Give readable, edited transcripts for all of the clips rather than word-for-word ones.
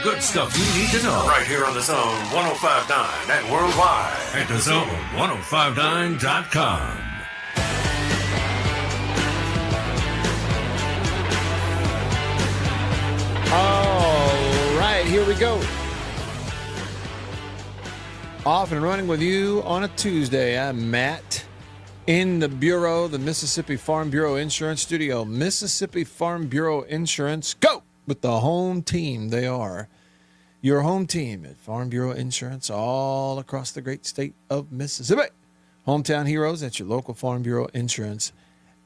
Good stuff you need to know right here on the Zone 105.9 and worldwide at the Zone1059.com. All right, here we go. Off and running with you on a Tuesday. I'm Matt in the Bureau, the Mississippi Farm Bureau Insurance Studio. Mississippi Farm Bureau Insurance, go! With the home team. They are your home team at Farm Bureau Insurance all across the great state of Mississippi. Hometown heroes at your local Farm Bureau Insurance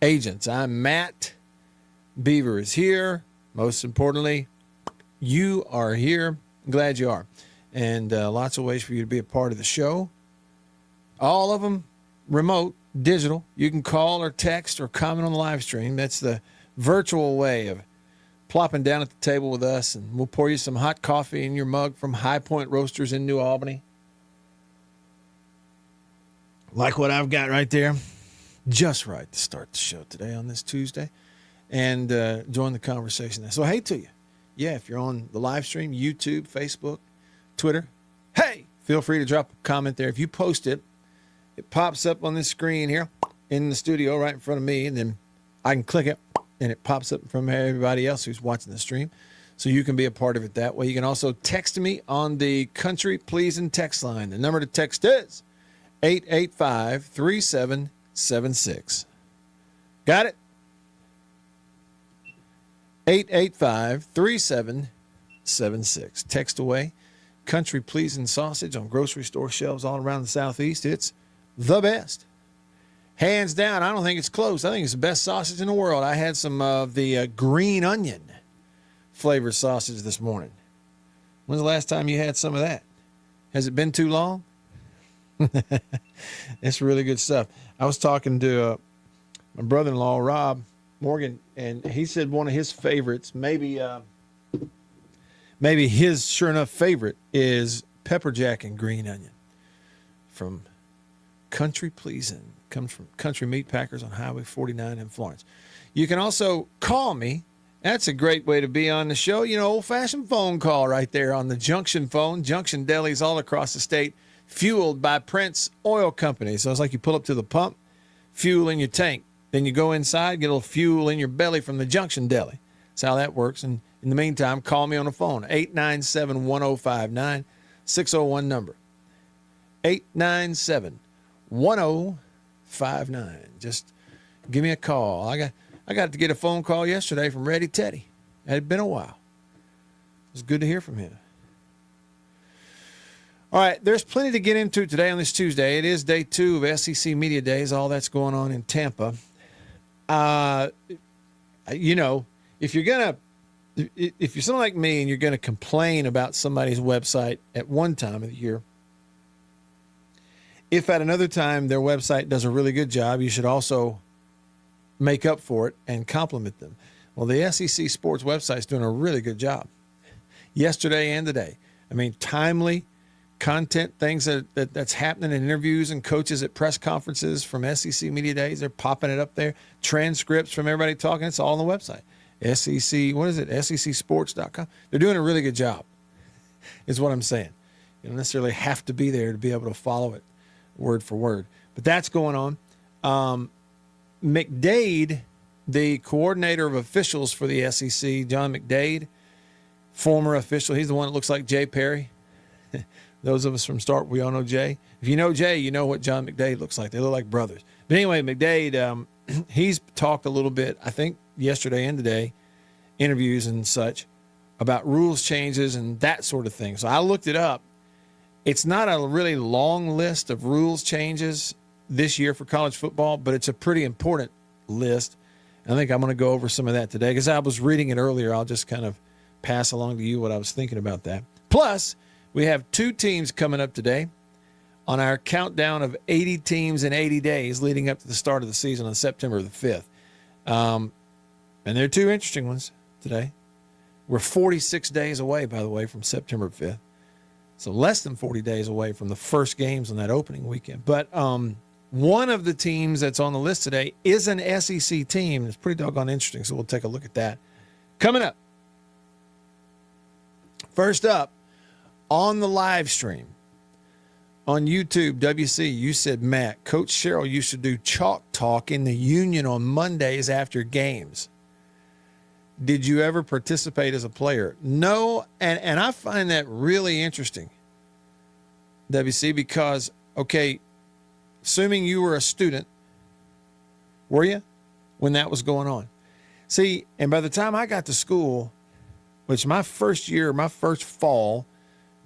agents. I'm Matt. Beaver is here. Most importantly, you are here. Glad you are. And lots of ways for you to be a part of the show. All of them remote, digital. You can call or text or comment on the live stream. That's the virtual way of plopping down at the table with us, and we'll pour you some hot coffee in your mug from High Point Roasters in New Albany. Like what I've got right there. Just right to start the show today on this Tuesday. And join the conversation. So hey to you. Yeah, if you're on the live stream, YouTube, Facebook, Twitter, hey, feel free to drop a comment there. If you post it, it pops up on this screen here in the studio right in front of me, and then I can click it, and it pops up from everybody else who's watching the stream. So you can be a part of it that way. You can also text me on the Country Pleasing text line. The number to text is 885-3776. Got it? 885-3776. Text away. Country Pleasing sausage on grocery store shelves all around the Southeast. It's the best. Hands down, I don't think it's close. I think it's the best sausage in the world. I had some of the green onion flavored sausage this morning. When's the last time you had some of that? Has it been too long? It's really good stuff. I was talking to my brother-in-law, Rob Morgan, and he said one of his favorites, maybe his sure enough favorite, is pepper jack and green onion from Country Pleasing. Comes from Country Meat Packers on Highway 49 in Florence. You can also call me. That's a great way to be on the show. You know, old-fashioned phone call right there on the Junction phone. Junction delis all across the state, fueled by Prince Oil Company. So it's like you pull up to the pump, fuel in your tank. Then you go inside, get a little fuel in your belly from the Junction Deli. That's how that works. And in the meantime, call me on the phone, 897-1059, 601 number. 897-1059. Just give me a call. I got to get a phone call yesterday from Reddy Teddy. It had been a while. It was good to hear from him. All right, there's plenty to get into today on this Tuesday. It is day 2 of SEC Media Days, all that's going on in Tampa. You know, if you're something like me and you're going to complain about somebody's website at one time of the year, if at another time their website does a really good job, you should also make up for it and compliment them. Well, the SEC Sports website is doing a really good job yesterday and today. I mean, timely content, things that's happening in interviews and coaches at press conferences from SEC Media Days. They're popping it up there. Transcripts from everybody talking. It's all on the website. SEC, what is it? SECsports.com. They're doing a really good job, is what I'm saying. You don't necessarily have to be there to be able to follow it word for word. But that's going on. McDade, the coordinator of officials for the SEC, John McDade, former official. He's the one that looks like Jay Perry. Those of us from Start, we all know Jay. If you know Jay, you know what John McDade looks like. They look like brothers. But anyway, McDade, he's talked a little bit, I think, yesterday and today, interviews and such, about rules changes and that sort of thing. So I looked it up. It's not a really long list of rules changes this year for college football, but it's a pretty important list. I think I'm going to go over some of that today because I was reading it earlier. I'll just kind of pass along to you what I was thinking about that. Plus, we have 2 teams coming up today on our countdown of 80 teams in 80 days leading up to the start of the season on September the 5th. And there are 2 interesting ones today. We're 46 days away, by the way, from September 5th. So less than 40 days away from the first games on that opening weekend. But one of the teams that's on the list today is an SEC team. It's pretty doggone interesting, so we'll take a look at that coming up. First up, on the live stream on YouTube, WC, you said, Matt, Coach Sherrill used to do chalk talk in the Union on Mondays after games. Did you ever participate as a player? No, and I find that really interesting, WC, because, okay, assuming you were a student, were you, when that was going on? See, and by the time I got to school, which my first year, my first fall,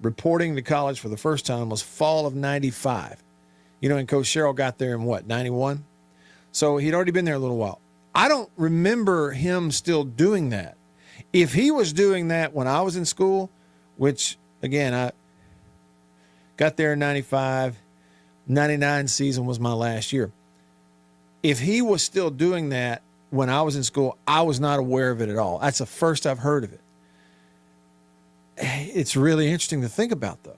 reporting to college for the first time was fall of 95. You know, and Coach Sherrill got there in what, 91? So he'd already been there a little while. I don't remember him still doing that. If he was doing that when I was in school, which, again, I got there in 95, 99 season was my last year. If he was still doing that when I was in school, I was not aware of it at all. That's the first I've heard of it. It's really interesting to think about, though.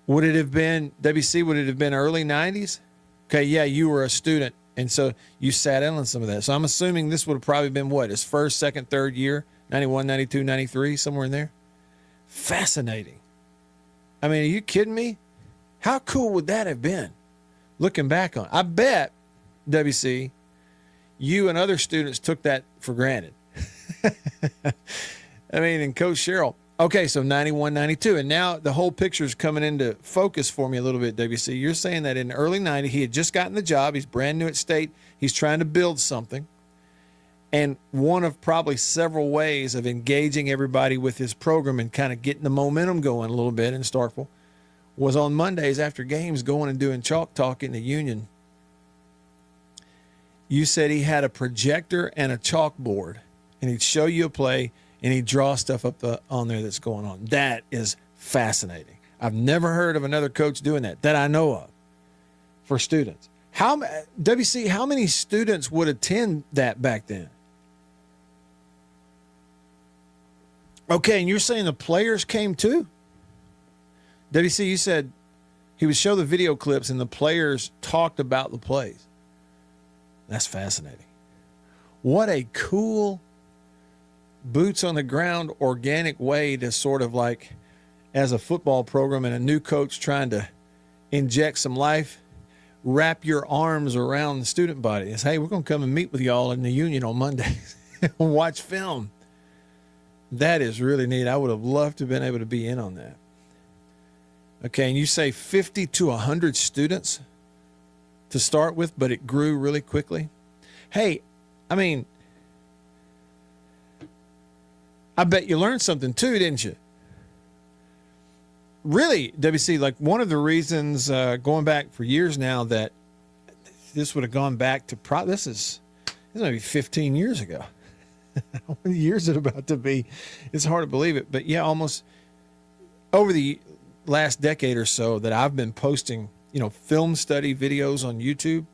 Would it have been, WC, would it have been early 90s? Okay, yeah, you were a student, and so you sat in on some of that. So I'm assuming this would have probably been what, his first, second, third year, 91, 92, 93, somewhere in there? Fascinating. I mean, are you kidding me? How cool would that have been, looking back on it? I bet, WC, you and other students took that for granted. I mean, and Coach Sherrill. Okay, so 91, 92. And now the whole picture is coming into focus for me a little bit, WC. You're saying that in the early 90s, he had just gotten the job. He's brand new at State. He's trying to build something. And one of probably several ways of engaging everybody with his program and kind of getting the momentum going a little bit in Starkville was on Mondays after games going and doing chalk talk in the Union. You said he had a projector and a chalkboard, and he'd show you a play, and he'd draw stuff up on there that's going on. That is fascinating. I've never heard of another coach doing that I know of for students. WC, how many students would attend that back then? Okay, and you're saying the players came too? WC, you said he would show the video clips and the players talked about the plays. That's fascinating. What a cool boots on the ground, organic way to sort of like, as a football program and a new coach trying to inject some life, wrap your arms around the student body. It's, hey, we're going to come and meet with y'all in the Union on Mondays and watch film. That is really neat. I would have loved to have been able to be in on that. Okay, and you say 50 to 100 students to start with, but it grew really quickly. Hey, I mean, I bet you learned something too, didn't you? Really, WC, like one of the reasons going back for years now that this would have gone back to this is maybe 15 years ago. How many years is it about to be? It's hard to believe it. But yeah, almost over the last decade or so that I've been posting, film study videos on YouTube.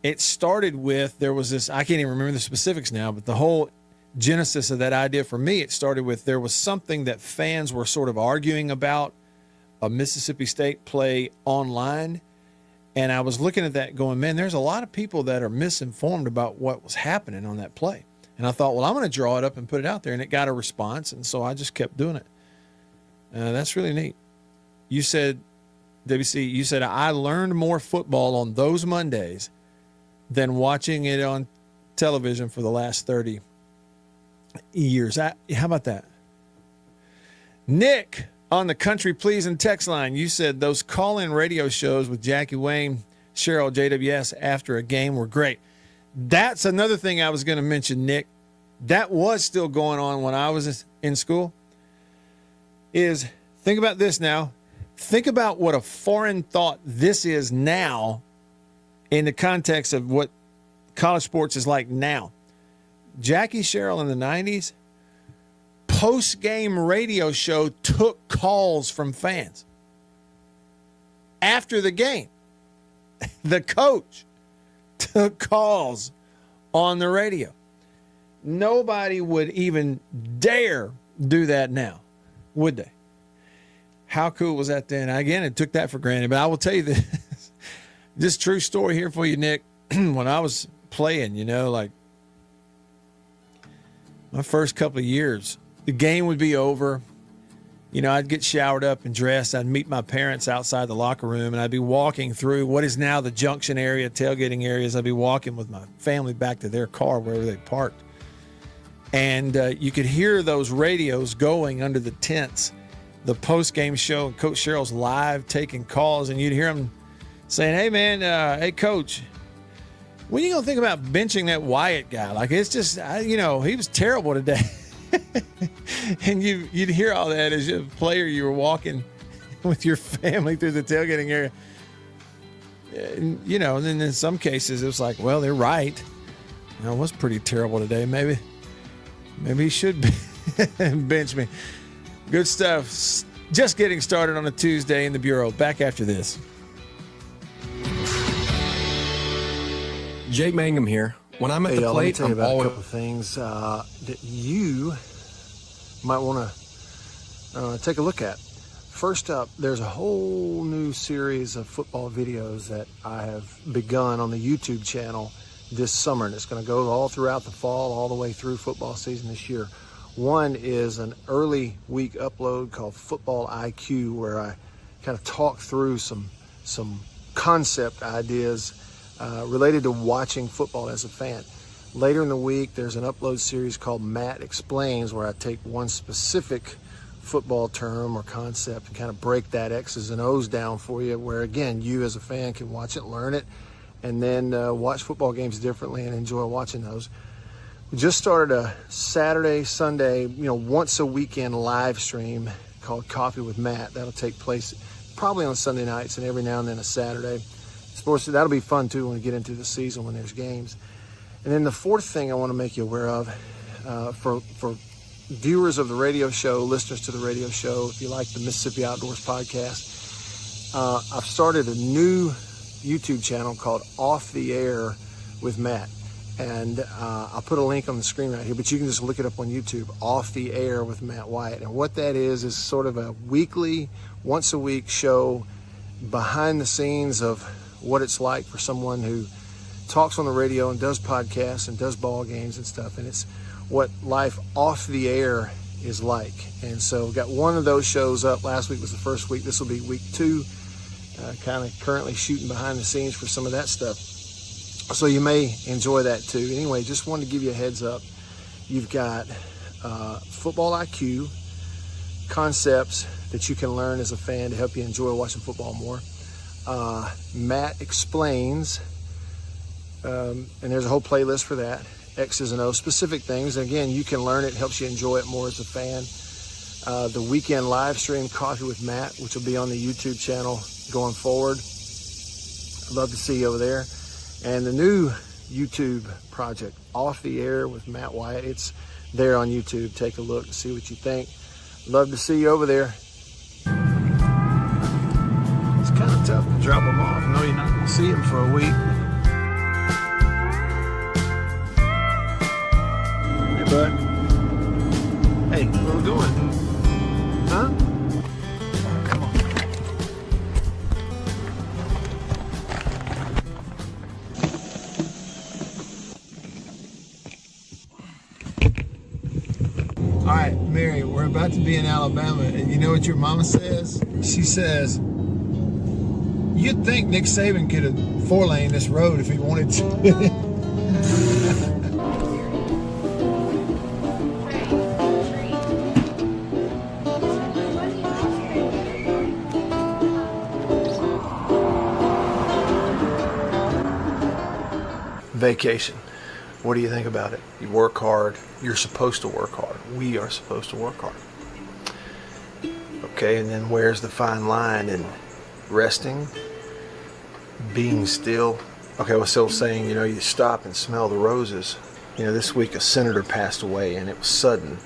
It started with, there was this, I can't even remember the specifics now, but the whole genesis of that idea for me, it started with, there was something that fans were sort of arguing about, a Mississippi State play online. And I was looking at that going, man, there's a lot of people that are misinformed about what was happening on that play. And I thought, well, I'm going to draw it up and put it out there. And it got a response. And so I just kept doing it. That's really neat. You said, WC, you said, I learned more football on those Mondays than watching it on television for the last 30 years. How about that? Nick on the Country Pleasing text line, you said those call-in radio shows with Jackie Wayne, Sherrill, JWS after a game were great. That's another thing I was going to mention, Nick. That was still going on when I was in school. Is think about this now. Think about what a foreign thought this is now in the context of what college sports is like now. Jackie Sherrill in the 90s, post-game radio show took calls from fans. After the game, the coach took calls on the radio. Nobody would even dare do that now, would they? How cool was that then? Again, it took that for granted, but I will tell you this true story here for you, Nick. When I was playing, like my first couple of years the game would be over. You know, I'd get showered up and dressed. I'd meet my parents outside the locker room, and I'd be walking through what is now the junction area, tailgating areas. I'd be walking with my family back to their car, wherever they parked. And you could hear those radios going under the tents, the post-game show, and Coach Sherrill's live taking calls, and you'd hear him saying, hey, man, hey, Coach, when are you going to think about benching that Wyatt guy? Like, it's just, he was terrible today. And you'd hear all that as a player. You were walking with your family through the tailgating area. And, and then in some cases it was like, well, they're right. It was pretty terrible today. Maybe he should bench me. Good stuff. Just getting started on a Tuesday in the Bureau. Back after this. Jake Mangum here. When I'm at the plate, let me tell you I'm about always... a couple of things that you might want to take a look at. First up, there's a whole new series of football videos that I have begun on the YouTube channel this summer, and it's going to go all throughout the fall, all the way through football season this year. One is an early week upload called Football IQ, where I kind of talk through some concept ideas related to watching football as a fan. Later in the week, there's an upload series called Matt Explains, where I take one specific football term or concept and kind of break that X's and O's down for you, where, again, you as a fan can watch it, learn it, and then watch football games differently and enjoy watching those. We just started a Saturday, Sunday, once a weekend live stream called Coffee with Matt. That'll take place probably on Sunday nights and every now and then a Saturday. Sports, that'll be fun too when we get into the season when there's games. And then the fourth thing I want to make you aware of, for viewers of the radio show, listeners to the radio show, if you like the Mississippi Outdoors podcast, I've started a new YouTube channel called Off the Air with Matt. And I'll put a link on the screen right here, but you can just look it up on YouTube, Off the Air with Matt Wyatt. And what that is sort of a weekly, once a week show behind the scenes of what it's like for someone who talks on the radio and does podcasts and does ball games and stuff. And it's what life off the air is like. And so we've got one of those shows up. Last week was the first week. This will be week 2. Kind of currently shooting behind the scenes for some of that stuff. So you may enjoy that too. Anyway, just wanted to give you a heads up. You've got Football IQ, concepts that you can learn as a fan to help you enjoy watching football more. Matt Explains, and there's a whole playlist for that. X's and O's, specific things. And again, you can learn it, helps you enjoy it more as a fan. The weekend live stream, Coffee with Matt, which will be on the YouTube channel going forward. I'd love to see you over there. And the new YouTube project, Off the Air with Matt Wyatt, it's there on YouTube. Take a look and see what you think. Love to see you over there. It's kind of tough to drop them off. No, you're not going to see them for a week. Hey, bud. Hey, where we going? Huh? Come on. All right, Mary, we're about to be in Alabama, and you know what your mama says? She says, you'd think Nick Saban could have 4-lane this road if he wanted to. Vacation. What do you think about it? You work hard. You're supposed to work hard. We are supposed to work hard. Okay, and then where's the fine line in resting, being still? Okay, I was still saying, you stop and smell the roses. This week a senator passed away, and it was sudden.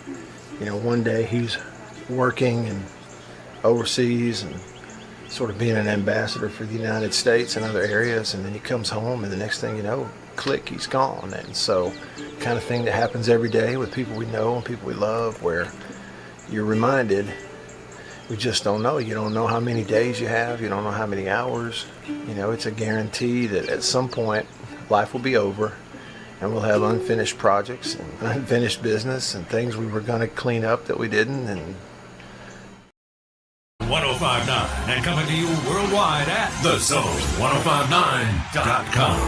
One day he's working and overseas and sort of being an ambassador for the United States and other areas, and then he comes home, and the next thing you know, click, he's gone. And so kind of thing that happens every day with people we know and people we love, where you're reminded, we just don't know. You don't know how many days you have. You don't know how many hours. It's a guarantee that at some point life will be over, And we'll have unfinished projects and unfinished business and things we were going to clean up that we didn't. And 1059 and coming to you worldwide at thezone1059.com.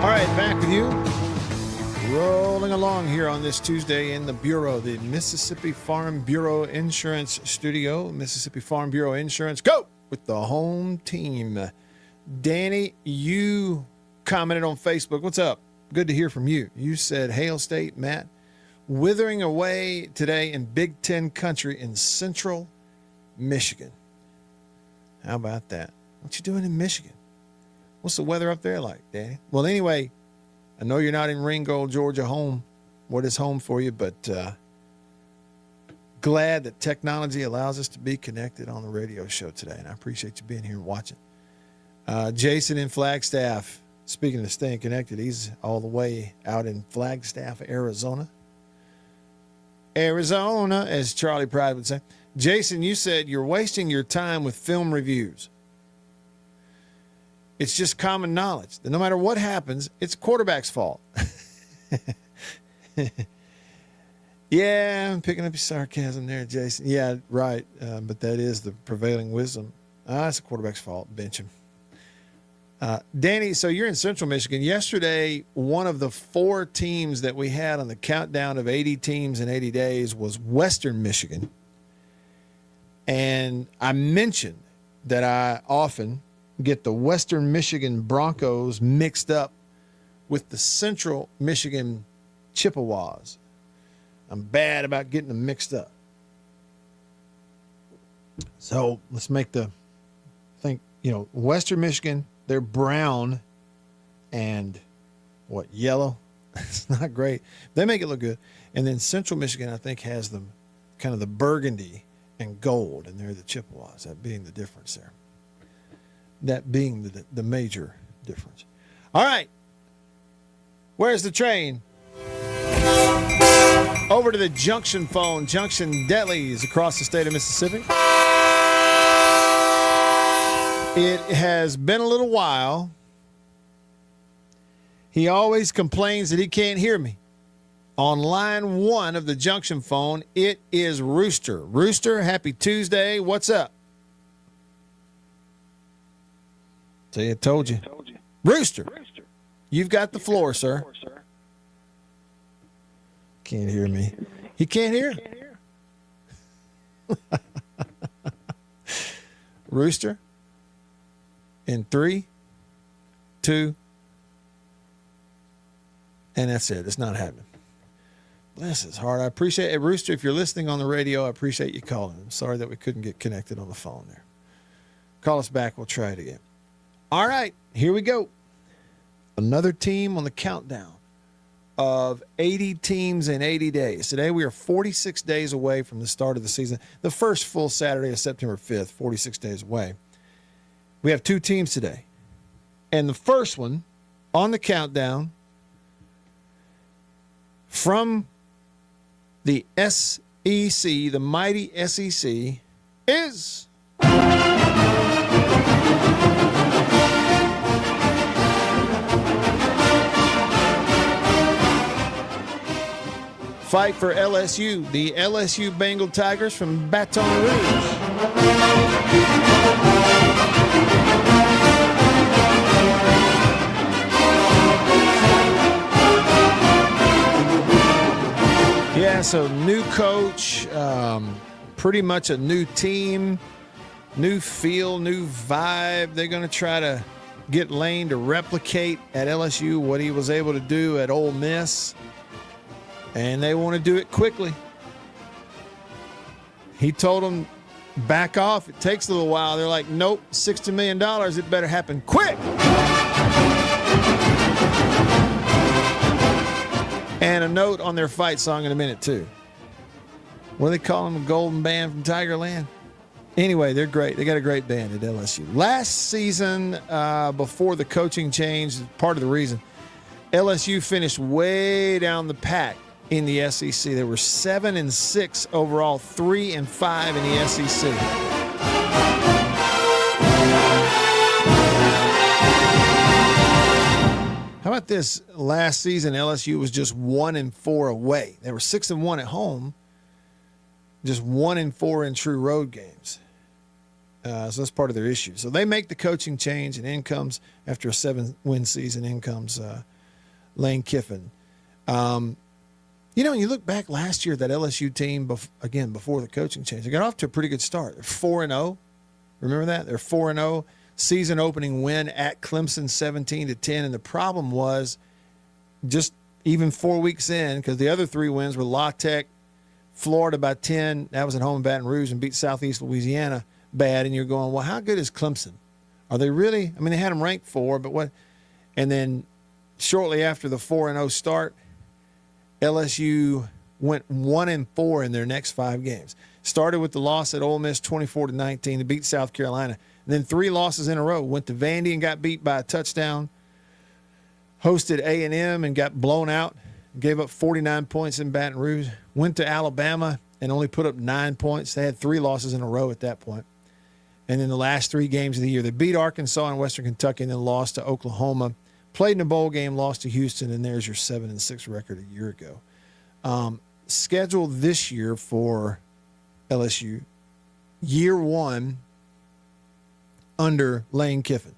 All right, back with you. Rolling along here on this Tuesday in the Bureau, the Mississippi Farm Bureau Insurance Studio. Mississippi Farm Bureau Insurance, go with the home team. Danny, you commented on Facebook. What's up? Good to hear from you. You said, Hail State, Matt, withering away today in Big Ten country in central Michigan. How about that? What you doing in Michigan? What's the weather up there like, Danny? Well, anyway, I know you're not in Ringgold, Georgia, home. What is home for you? But glad that technology allows us to be connected on the radio show today. And I appreciate you being here and watching. Jason in Flagstaff, speaking of staying connected, he's all the way out in Flagstaff, Arizona. Arizona, as Charlie Pride would say. Jason, you said you're wasting your time with film reviews. It's just common knowledge that no matter what happens, it's quarterback's fault. Yeah, I'm picking up your sarcasm there, Jason. Yeah, right. But that is the prevailing wisdom. It's a quarterback's fault. Bench him. Danny, so you're in Central Michigan. Yesterday, one of the 4 teams that we had on the countdown of 80 teams in 80 days was Western Michigan. And I mentioned that I often get the Western Michigan Broncos mixed up with the Central Michigan Chippewas. I'm bad about getting them mixed up. So let's make Western Michigan, they're brown and yellow. It's not great. They make it look good. And then Central Michigan, I think, has them kind of the burgundy and gold, and they're the Chippewas, that being the difference there. That being the major difference. All right. Where's the train? Over to the Junction phone. Junction Delis across the state of Mississippi. It has been a little while. He always complains that he can't hear me. On line 1 of the Junction phone, it is Rooster. Rooster, happy Tuesday. What's up? See, I told you. Rooster, you've got the floor, sir. Can't hear me. He can't hear? Rooster, in 3, 2, and that's it. It's not happening. This is hard. I appreciate it. Rooster, if you're listening on the radio, I appreciate you calling. I'm sorry that we couldn't get connected on the phone there. Call us back. We'll try it again. All right, here we go. Another team on the countdown of 80 teams in 80 days. Today we are 46 days away from the start of the season. The first full Saturday of September 5th, 46 days away. We have 2 teams today. And the first one on the countdown from the SEC, the mighty SEC, is... Fight for LSU, the LSU Bengal Tigers from Baton Rouge. Yeah, so new coach, pretty much a new team, new feel, new vibe. They're going to try to get Lane to replicate at LSU what he was able to do at Ole Miss. And they want to do it quickly. He told them, back off. It takes a little while. They're like, nope, $60 million. It better happen quick. And a note on their fight song in a minute, too. What do they call them? A golden band from Tigerland? Anyway, they're great. They got a great band at LSU. Last season, before the coaching change, part of the reason, LSU finished way down the pack in the SEC. They were 7-6 overall, 3-5 in the SEC. about this? Last season, LSU was just 1-4 away. They were 6-1 at home, just 1-4 in true road games. So that's part of their issue. So they make the coaching change, and in comes, after a 7-win season, in comes Lane Kiffin. You look back last year, that LSU team, before the coaching change, they got off to a pretty good start. They're 4-0. Remember that? They're 4-0. Season opening win at Clemson, 17-10. And the problem was, just even 4 weeks in, because the other 3 wins were La Tech, Florida by 10. That was at home in Baton Rouge, and beat Southeast Louisiana bad. And you're going, well, how good is Clemson? Are they really? I mean, they had them ranked 4, but what? And then shortly after the 4-0 start, LSU went 1-4 in their next 5 games. Started with the loss at Ole Miss, 24-19, to beat South Carolina. And then 3 losses in a row. Went to Vandy and got beat by a touchdown. Hosted A&M and got blown out. Gave up 49 points in Baton Rouge. Went to Alabama and only put up 9 points. They had 3 losses in a row at that point. And then the last 3 games of the year, they beat Arkansas and Western Kentucky and then lost to Oklahoma. Played in a bowl game, lost to Houston, and there's your 7-6 record a year ago. Schedule this year for LSU, year 1 under Lane Kiffin.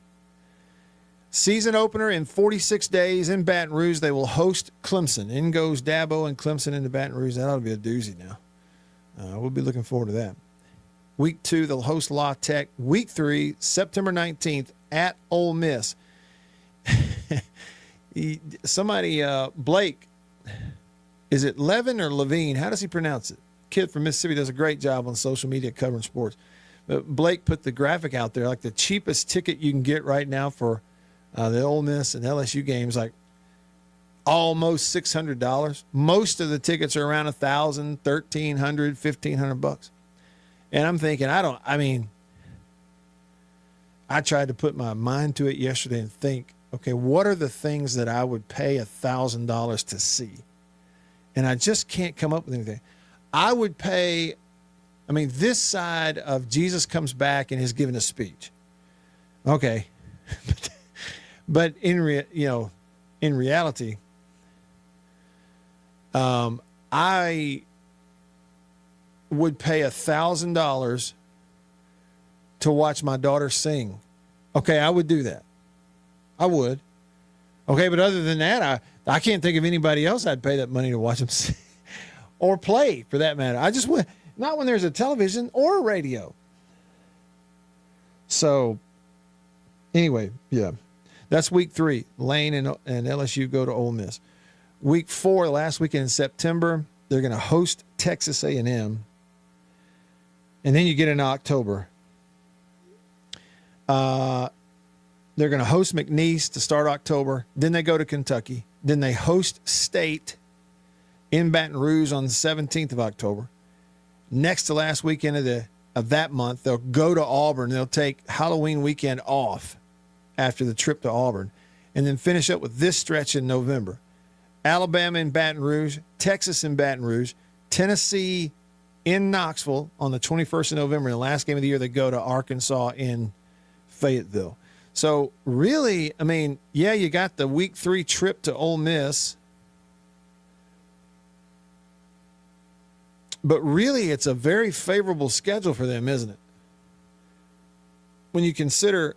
Season opener in 46 days in Baton Rouge. They will host Clemson. In goes Dabo and Clemson into Baton Rouge. That ought to be a doozy now. We'll be looking forward to that. Week 2, they'll host La Tech. Week 3, September 19th at Ole Miss. Blake, is it Levin or Levine? How does he pronounce it? Kid from Mississippi does a great job on social media covering sports. But Blake put the graphic out there, like the cheapest ticket you can get right now for the Ole Miss and LSU games, like almost $600. Most of the tickets are around $1,000, $1,300, $1,500. And I'm thinking, I tried to put my mind to it yesterday and think, okay, what are the things that I would pay $1,000 to see? And I just can't come up with anything. I would pay, this side of Jesus comes back and is giving a speech. Okay. But in reality, I would pay $1,000 to watch my daughter sing. Okay, I would do that. I would. Okay, but other than that, I can't think of anybody else I'd pay that money to watch them sing or play, for that matter. I just would, not when there's a television or a radio. So, anyway, yeah. That's week 3. Lane and LSU go to Ole Miss. Week 4, last weekend in September, they're going to host Texas A&M. And then you get into October. They're going to host McNeese to start October. Then they go to Kentucky. Then they host State in Baton Rouge on the 17th of October. Next to last weekend of that month, they'll go to Auburn. They'll take Halloween weekend off after the trip to Auburn, and then finish up with this stretch in November. Alabama in Baton Rouge, Texas in Baton Rouge, Tennessee in Knoxville on the 21st of November. In the last game of the year, they go to Arkansas in Fayetteville. So really, you got the week 3 trip to Ole Miss, but really it's a very favorable schedule for them, isn't it? When you consider,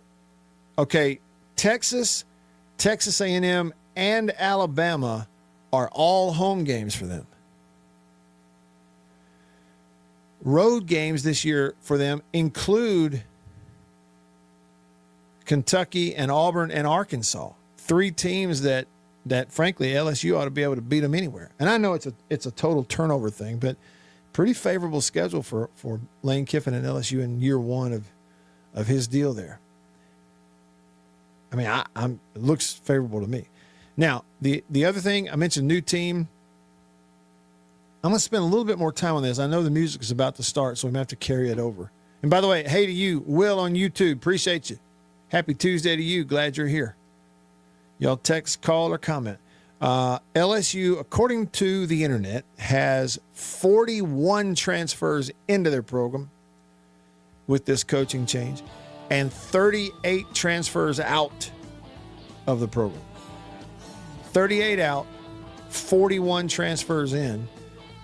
okay, Texas A&M, and Alabama are all home games for them. Road games this year for them include Kentucky and Auburn and Arkansas, 3 teams that frankly LSU ought to be able to beat them anywhere. And I know it's a total turnover thing, but pretty favorable schedule for Lane Kiffin and LSU in year 1 of his deal there. It looks favorable to me. Now, the other thing, I mentioned new team. I'm going to spend a little bit more time on this. I know the music is about to start, so I'm going to have to carry it over. And by the way, hey to you, Will on YouTube. Appreciate you. Happy Tuesday to you. Glad you're here. Y'all text, call, or comment. LSU, according to the internet, has 41 transfers into their program with this coaching change and 38 transfers out of the program. 38 out, 41 transfers in.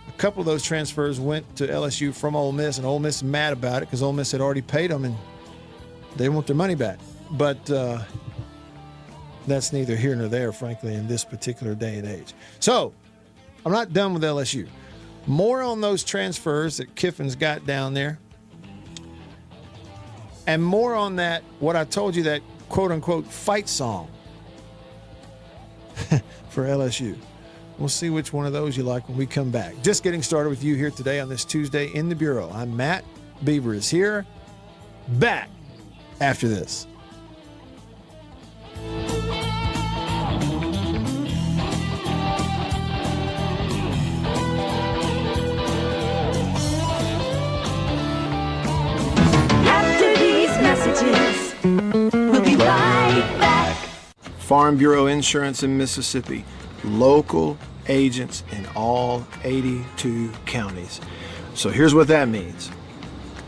A couple of those transfers went to LSU from Ole Miss, and Ole Miss is mad about it because Ole Miss had already paid them and they want their money back. But that's neither here nor there, frankly, in this particular day and age. So I'm not done with LSU. More on those transfers that Kiffin's got down there. And more on that, what I told you, that quote-unquote fight song for LSU. We'll see which one of those you like when we come back. Just getting started with you here today on this Tuesday in the Bureau. I'm Matt. Beaver is here. Back after this. We'll be right back. Farm Bureau Insurance in Mississippi. Local agents in all 82 counties. So here's what that means.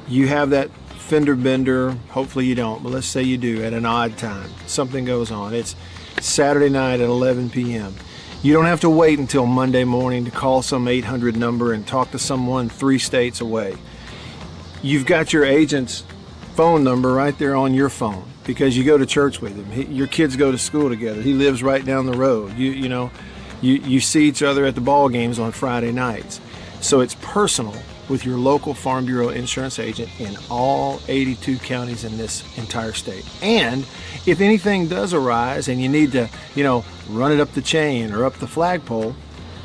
You have that fender bender, hopefully you don't, but let's say you do at an odd time. Something goes on. It's Saturday night at 11 p.m. You don't have to wait until Monday morning to call some 800 number and talk to someone 3 states away. You've got your agent's phone number right there on your phone because you go to church with him. Your kids go to school together. He lives right down the road. You see each other at the ball games on Friday nights. So it's personal with your local Farm Bureau insurance agent in all 82 counties in this entire state. And if anything does arise and you need to, run it up the chain or up the flagpole,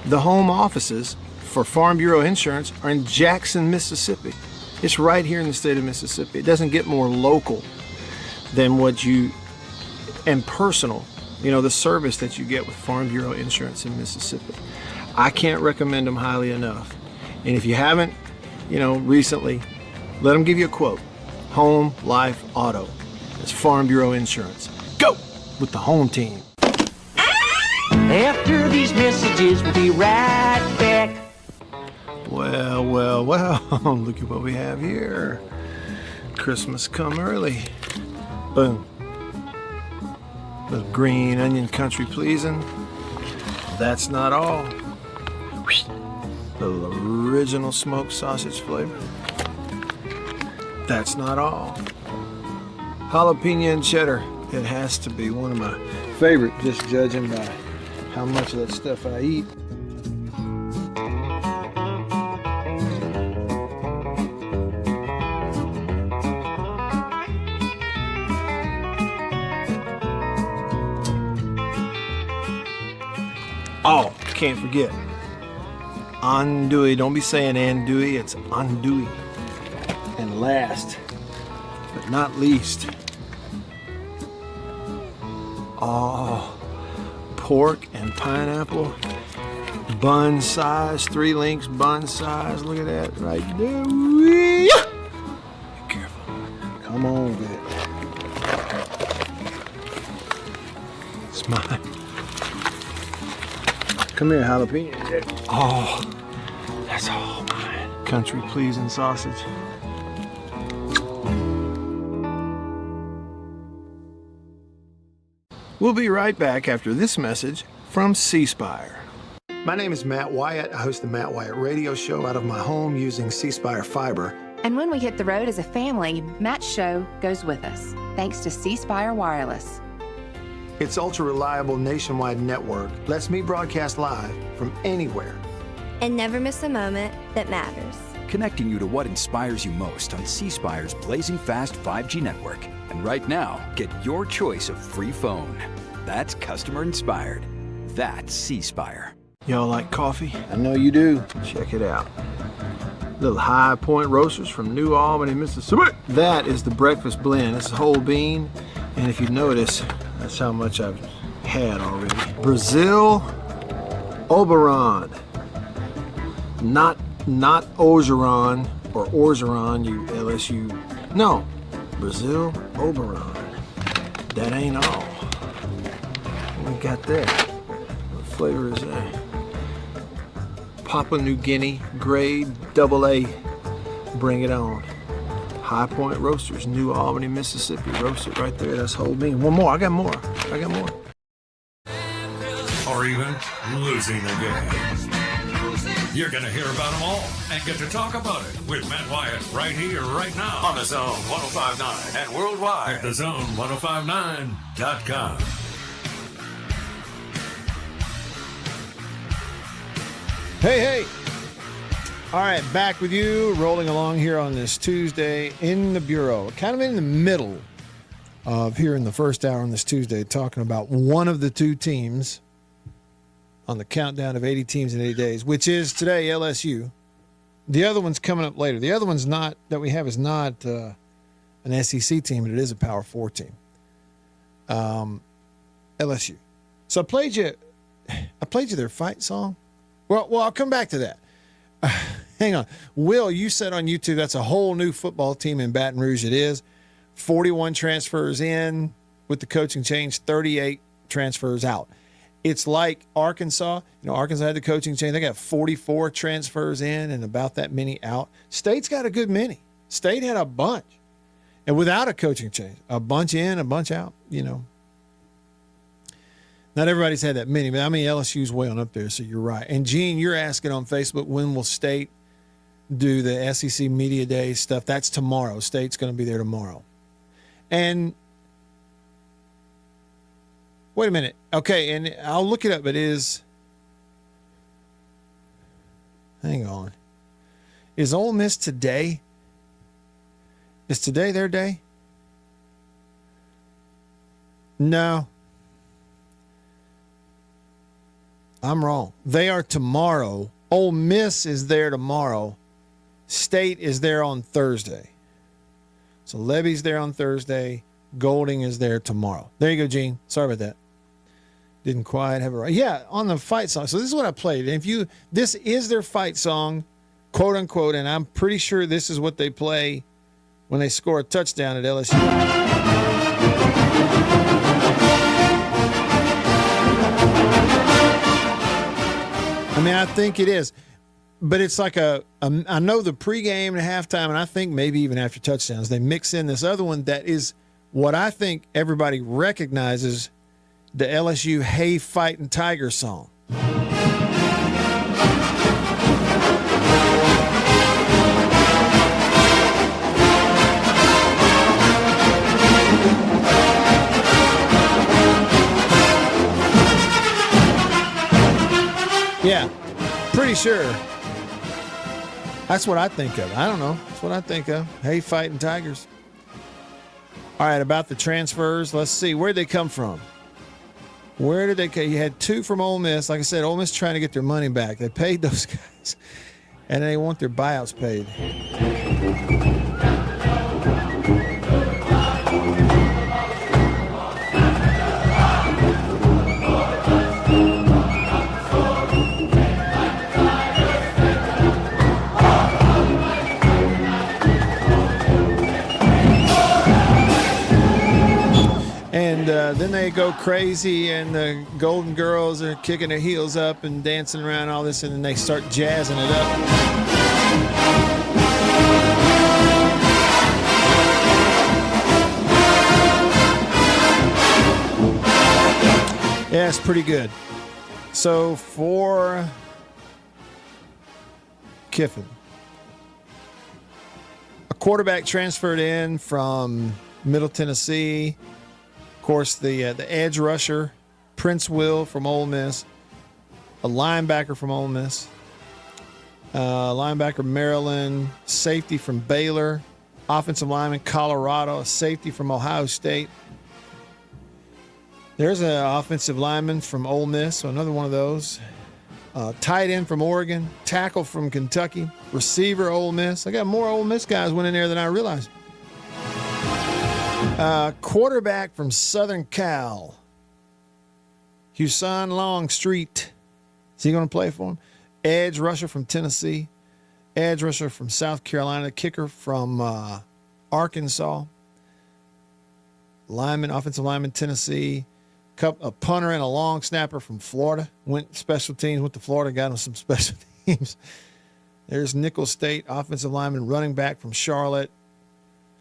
the home offices for Farm Bureau Insurance are in Jackson, Mississippi. It's right here in the state of Mississippi. It doesn't get more local than and personal, the service that you get with Farm Bureau Insurance in Mississippi. I can't recommend them highly enough. And if you haven't, recently, let them give you a quote. Home, life, auto. It's Farm Bureau Insurance. Go with the home team. After these messages, we'll be right back. Well, look at what we have here. Christmas come early. Boom. Little green onion country pleasing. That's not all. Little original smoked sausage flavor. That's not all. Jalapeno and cheddar. It has to be one of my favorite, just judging by how much of that stuff I eat. Oh, can't forget. Andouille. Don't be saying andouille, it's andouille. And last, but not least, pork and pineapple. Bun size, 3 links bun size. Look at that right there. Be careful. Come on with it. It's mine. Come here, jalapeno. Oh, that's all mine. Country pleasing sausage. We'll be right back after this message from C Spire. My name is Matt Wyatt. I host the Matt Wyatt radio show out of my home using C Spire fiber. And when we hit the road as a family, Matt's show goes with us, thanks to C Spire Wireless. Its ultra-reliable nationwide network lets me broadcast live from anywhere. And never miss a moment that matters. Connecting you to what inspires you most on C Spire's blazing fast 5G network. And right now, get your choice of free phone. That's customer inspired. That's C Spire. Y'all like coffee? I know you do. Check it out. Little High Point Roasters from New Albany, Mississippi. That is the breakfast blend. It's whole bean. And if you notice, that's how much I've had already. Brazil Oberon. Not Ogeron or Orgeron, you LSU. No, Brazil Oberon. That ain't all. We got that. What flavor is that? Papua New Guinea grade AA. Bring it on. High Point Roasters, New Albany, Mississippi. Roasted right there. That's whole bean. One more. I got more. even losing a game. You're going to hear about them all and get to talk about it with Matt Wyatt right here, right now on the Zone 105.9 and worldwide at thezone1059.com. Hey. All right, back with you, rolling along here on this Tuesday in the Bureau. Kind of in the middle of here in the first hour on this Tuesday, talking about one of the two teams on the countdown of 80 teams in 80 days, which is today LSU. The other one's coming up later. The other one's not that we have is not an SEC team, but it is a Power 4 team. LSU. So I played you their fight song. Well, I'll come back to that. Hang on. Will, you said on YouTube that's a whole new football team in Baton Rouge. It is. 41 transfers in with the coaching change, 38 transfers out. It's like Arkansas. Arkansas had the coaching change. They got 44 transfers in and about that many out. State's got a good many. State had a bunch. And without a coaching change, a bunch in, a bunch out, Not everybody's had that many, but I mean, LSU's way on up there, so you're right. And, Gene, you're asking on Facebook, when will State do the SEC Media Day stuff? That's tomorrow. State's going to be there tomorrow. And wait a minute. Okay, and I'll look it up. It is – hang on. Is Ole Miss today? Is today their day? No. I'm wrong. They are tomorrow. Ole Miss is there tomorrow. State is there on Thursday. So Levy's there on Thursday. Golding is there tomorrow. There you go, Gene. Sorry about that. Didn't quite have it right. Yeah, on the fight song. So this is what I played. And this is their fight song, quote unquote, and I'm pretty sure this is what they play when they score a touchdown at LSU. I mean, I think it is. But it's like I know the pregame and halftime, and I think maybe even after touchdowns, they mix in this other one that is what I think everybody recognizes, the LSU Hey Fightin' Tiger song. Yeah, pretty sure. That's what I think of. I don't know. That's what I think of. Hey, fighting Tigers. All right, about the transfers. Let's see. Where'd they come from? Where did they come? You had two from Ole Miss. Like I said, Ole Miss trying to get their money back. They paid those guys, and they want their buyouts paid. And then they go crazy, and the Golden Girls are kicking their heels up and dancing around all this, and then they start jazzing it up. Yeah, it's pretty good. So for Kiffin, a quarterback transferred in from Middle Tennessee. Of course, the edge rusher, Prince Will from Ole Miss, a linebacker from Ole Miss, linebacker Maryland, safety from Baylor, offensive lineman Colorado, a safety from Ohio State. There's an offensive lineman from Ole Miss, so another one of those. Tight end from Oregon, tackle from Kentucky, receiver Ole Miss. I got more Ole Miss guys went in there than I realized. Quarterback from Southern Cal, Huson Longstreet. Is he going to play for him? Edge rusher from Tennessee. Edge rusher from South Carolina. Kicker from Arkansas. Offensive lineman, Tennessee. A punter and a long snapper from Florida. Went special teams, went to Florida, got him some special teams. There's Nicholls State, offensive lineman, running back from Charlotte.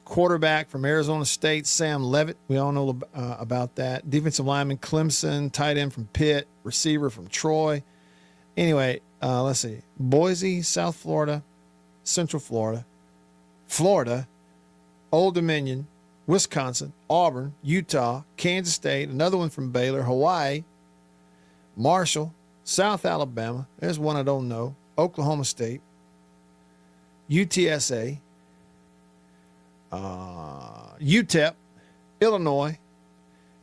quarterback from Arizona State, Sam Levitt. We all know about that. Defensive lineman, Clemson. Tight end from Pitt. Receiver from Troy. Anyway, let's see. Boise, South Florida, Central Florida, Old Dominion, Wisconsin, Auburn, Utah, Kansas State, another one from Baylor, Hawaii, Marshall, South Alabama. There's one I don't know. Oklahoma State, UTSA, UTEP, Illinois,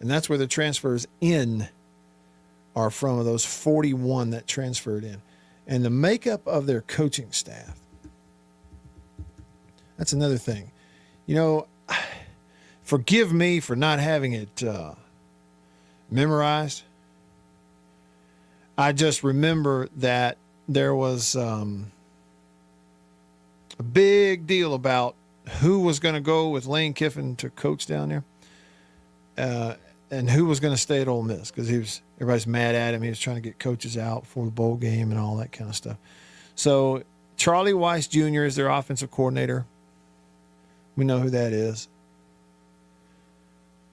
and that's where the transfers in are from, of those 41 that transferred in. And the makeup of their coaching staff, that's another thing. You know, forgive me for not having it memorized. I just remember that there was a big deal about who was going to go with Lane Kiffin to coach down there, and who was going to stay at Ole Miss, because everybody's mad at him. He was trying to get coaches out for the bowl game and all that kind of stuff. So Charlie Weiss Jr. is their offensive coordinator. We know who that is.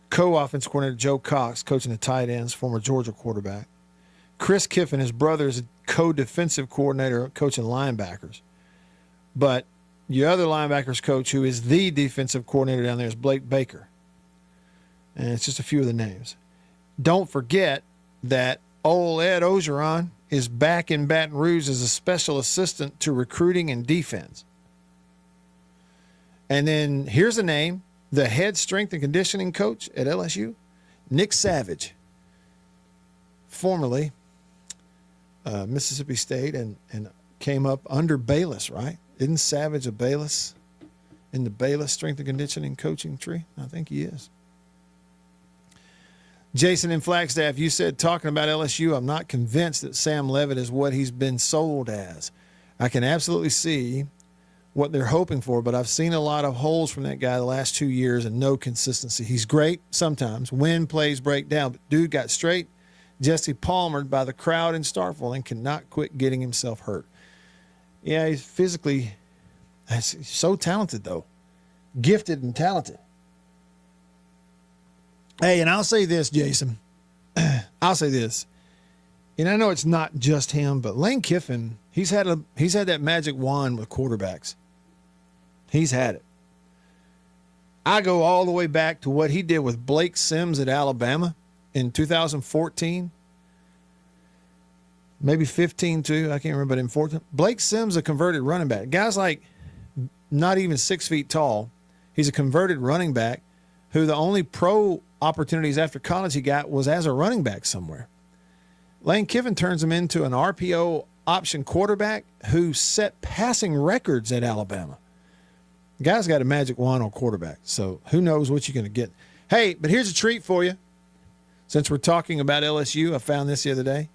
Co-offensive coordinator Joe Cox, coaching the tight ends, former Georgia quarterback. Chris Kiffin, his brother, is a co-defensive coordinator coaching linebackers. But your other linebackers coach, who is the defensive coordinator down there, is Blake Baker. And it's just a few of the names. Don't forget that old Ed Orgeron is back in Baton Rouge as a special assistant to recruiting and defense. And then here's a name, the head strength and conditioning coach at LSU, Nick Savage, formerly Mississippi State, and came up under Bayless, right? Isn't Savage a Bayless in the Bayless strength and conditioning coaching tree? I think he is. Jason in Flagstaff, you said, talking about LSU, I'm not convinced that Sam Levitt is what he's been sold as. I can absolutely see what they're hoping for, but I've seen a lot of holes from that guy the last 2 years and no consistency. He's great sometimes. When plays break down, but dude got straight Jesse Palmered by the crowd in Starkville and cannot quit getting himself hurt. Yeah, he's physically so talented, though. Gifted and talented. Hey, and I'll say this, Jason. I'll say this. And I know it's not just him, but Lane Kiffin, he's had that magic wand with quarterbacks. He's had it. I go all the way back to what he did with Blake Sims at Alabama in 2014. Maybe 15 too. I can't remember, but in 14. Blake Sims, a converted running back. Guy's like not even 6 feet tall. He's a converted running back who the only pro opportunities after college he got was as a running back somewhere. Lane Kiffin turns him into an RPO option quarterback who set passing records at Alabama. The guy's got a magic wand on quarterback, so who knows what you're going to get. Hey, but here's a treat for you. Since we're talking about LSU, I found this the other day.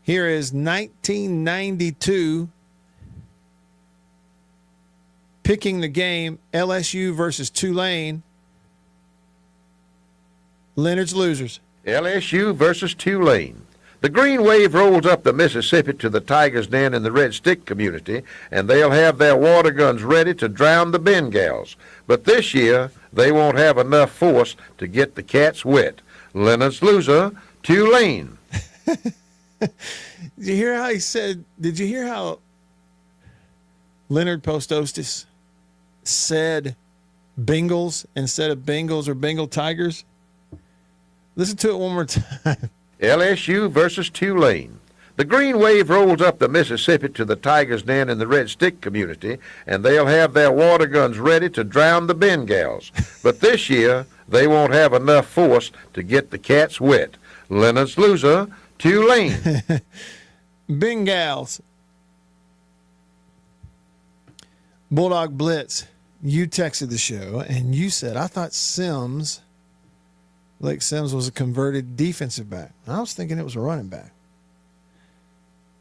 Here is 1992 picking the game, LSU versus Tulane. Leonard's losers. LSU versus Tulane. The green wave rolls up the Mississippi to the Tiger's Den in the Red Stick community, and they'll have their water guns ready to drown the Bengals. But this year, they won't have enough force to get the cats wet. Leonard's loser, Tulane. Did you hear how he said, did you hear how Leonard Postostis said Bengals instead of Bengals or Bengal Tigers? Listen to it one more time. LSU versus Tulane. The green wave rolls up the Mississippi to the Tiger's Den in the Red Stick community, and they'll have their water guns ready to drown the Bengals. But this year, they won't have enough force to get the cats wet. Leonard's loser, Tulane. Bengals. Bulldog Blitz, you texted the show, and you said, I thought Blake Sims was a converted defensive back. I was thinking it was a running back.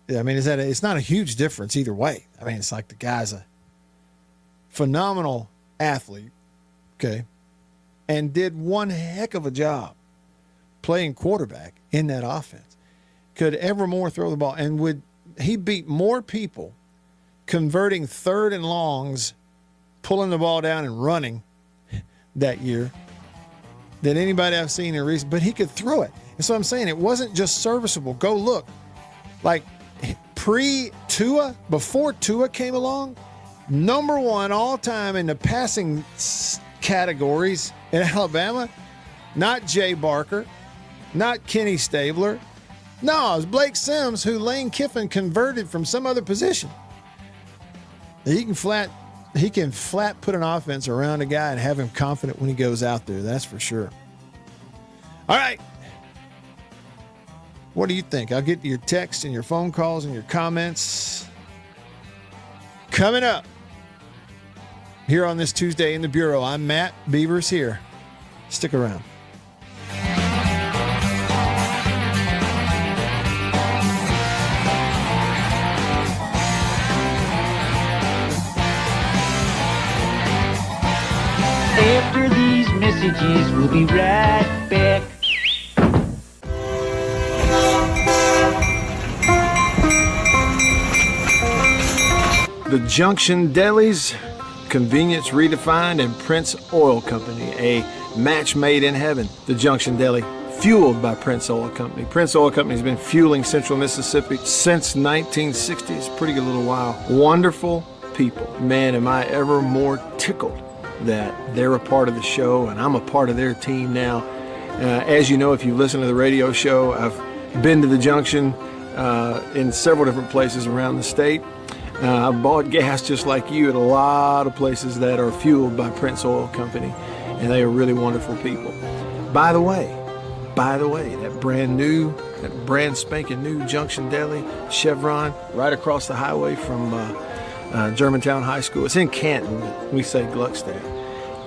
Yeah, I mean, it's not a huge difference either way. I mean, it's like the guy's a phenomenal athlete, okay, and did one heck of a job playing quarterback in that offense. Could ever more throw the ball, and he beat more people converting third and longs pulling the ball down and running that year than anybody I've seen in recent, but he could throw it. And so I'm saying it wasn't just serviceable. Go look. Like pre-Tua, before Tua came along, number one all time in the passing categories in Alabama, not Jay Barker, not Kenny Stabler. No, it was Blake Sims, who Lane Kiffin converted from some other position. He can flat put an offense around a guy and have him confident when he goes out there. That's for sure. All right. What do you think? I'll get your texts and your phone calls and your comments coming up here on this Tuesday in the Bureau. I'm Matt. Beaver's here. Stick around. After these messages, we'll be right back. The Junction Delis, convenience redefined, and Prince Oil Company, a match made in heaven. The Junction Deli, fueled by Prince Oil Company. Prince Oil Company has been fueling Central Mississippi since 1960. It's a pretty good little while. Wonderful people. Man, am I ever more tickled that they're a part of the show and I'm a part of their team now. As you know, if you listen to the radio show, I've been to the Junction in several different places around the state. I've bought gas just like you at a lot of places that are fueled by Prince Oil Company, and they are really wonderful people. By the way, that brand spanking new Junction Deli, Chevron, right across the highway from Germantown High School. It's in Canton, but we say Gluckstadt.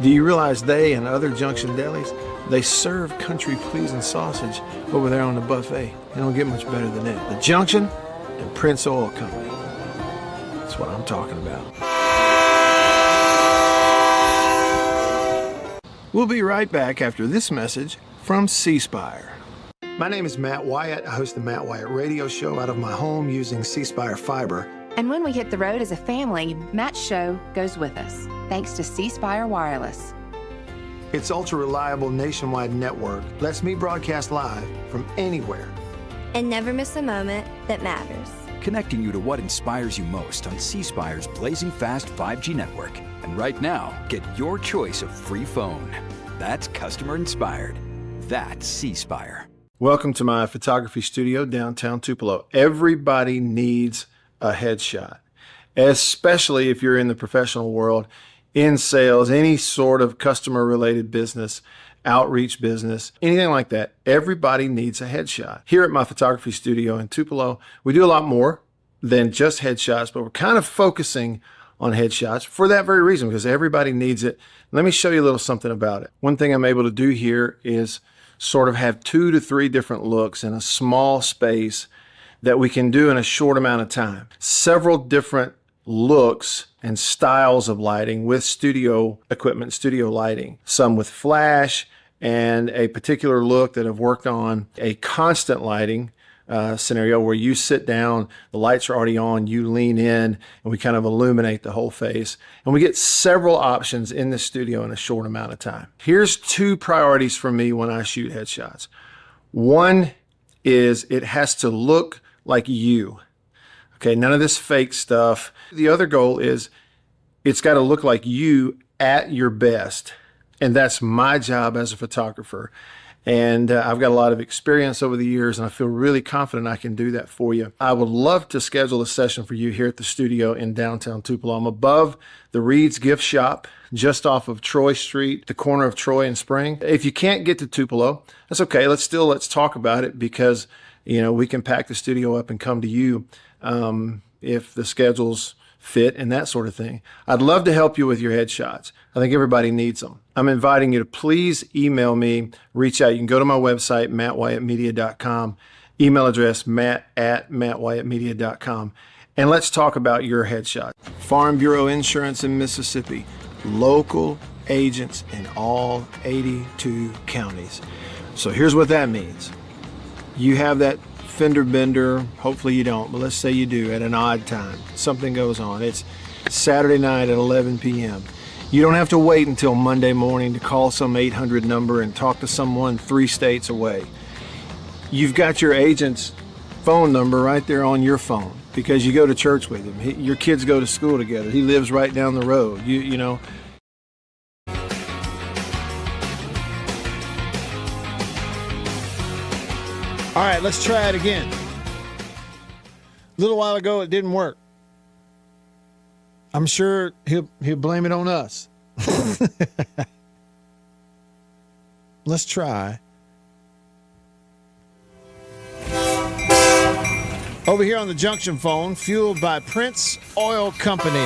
Do you realize they and other Junction Delis, they serve country pleasing sausage over there on the buffet? They don't get much better than that. The Junction and Prince Oil Company. That's what I'm talking about. We'll be right back after this message from C Spire. My name is Matt Wyatt. I host the Matt Wyatt radio show out of my home using C Spire fiber. And when we hit the road as a family, Matt's show goes with us, thanks to C Spire Wireless. Its ultra-reliable nationwide network lets me broadcast live from anywhere. And never miss a moment that matters. Connecting you to what inspires you most on C Spire's blazing fast 5G network. And right now, get your choice of free phone. That's customer inspired. That's C Spire. Welcome to my photography studio downtown Tupelo. Everybody needs a headshot, especially if you're in the professional world, in sales, any sort of customer related business, outreach business, anything like that. Everybody needs a headshot. Here at my photography studio in Tupelo, we do a lot more than just headshots, but we're kind of focusing on headshots for that very reason, because everybody needs it. Let me show you a little something about it. One thing I'm able to do here is sort of have 2 to 3 different looks in a small space that we can do in a short amount of time. Several different looks and styles of lighting with studio equipment, studio lighting. Some with flash, and a particular look that I've worked on, a constant lighting scenario where you sit down, the lights are already on, you lean in, and we kind of illuminate the whole face. And we get several options in the studio in a short amount of time. Here's 2 priorities for me when I shoot headshots. One is it has to look like you. Okay, none of this fake stuff. The other goal is it's got to look like you at your best. And that's my job as a photographer. And I've got a lot of experience over the years, and I feel really confident I can do that for you. I would love to schedule a session for you here at the studio in downtown Tupelo. I'm above the Reed's Gift Shop, just off of Troy Street, the corner of Troy and Spring. If you can't get to Tupelo, that's okay. Let's talk about it, because we can pack the studio up and come to you if the schedules fit and that sort of thing. I'd love to help you with your headshots. I think everybody needs them. I'm inviting you to please email me, reach out. You can go to my website, mattwyattmedia.com, email address matt@mattwyattmedia.com, and let's talk about your headshot. Farm Bureau Insurance in Mississippi, local agents in all 82 counties. So here's what that means. You have that fender bender, hopefully you don't, but let's say you do at an odd time. Something goes on. It's Saturday night at 11 p.m. You don't have to wait until Monday morning to call some 800 number and talk to someone 3 states away. You've got your agent's phone number right there on your phone because you go to church with him. Your kids go to school together. He lives right down the road. You know. All right, let's try it again. A little while ago, it didn't work. I'm sure he'll blame it on us. Let's try. Over here on the junction phone, fueled by Prince Oil Company.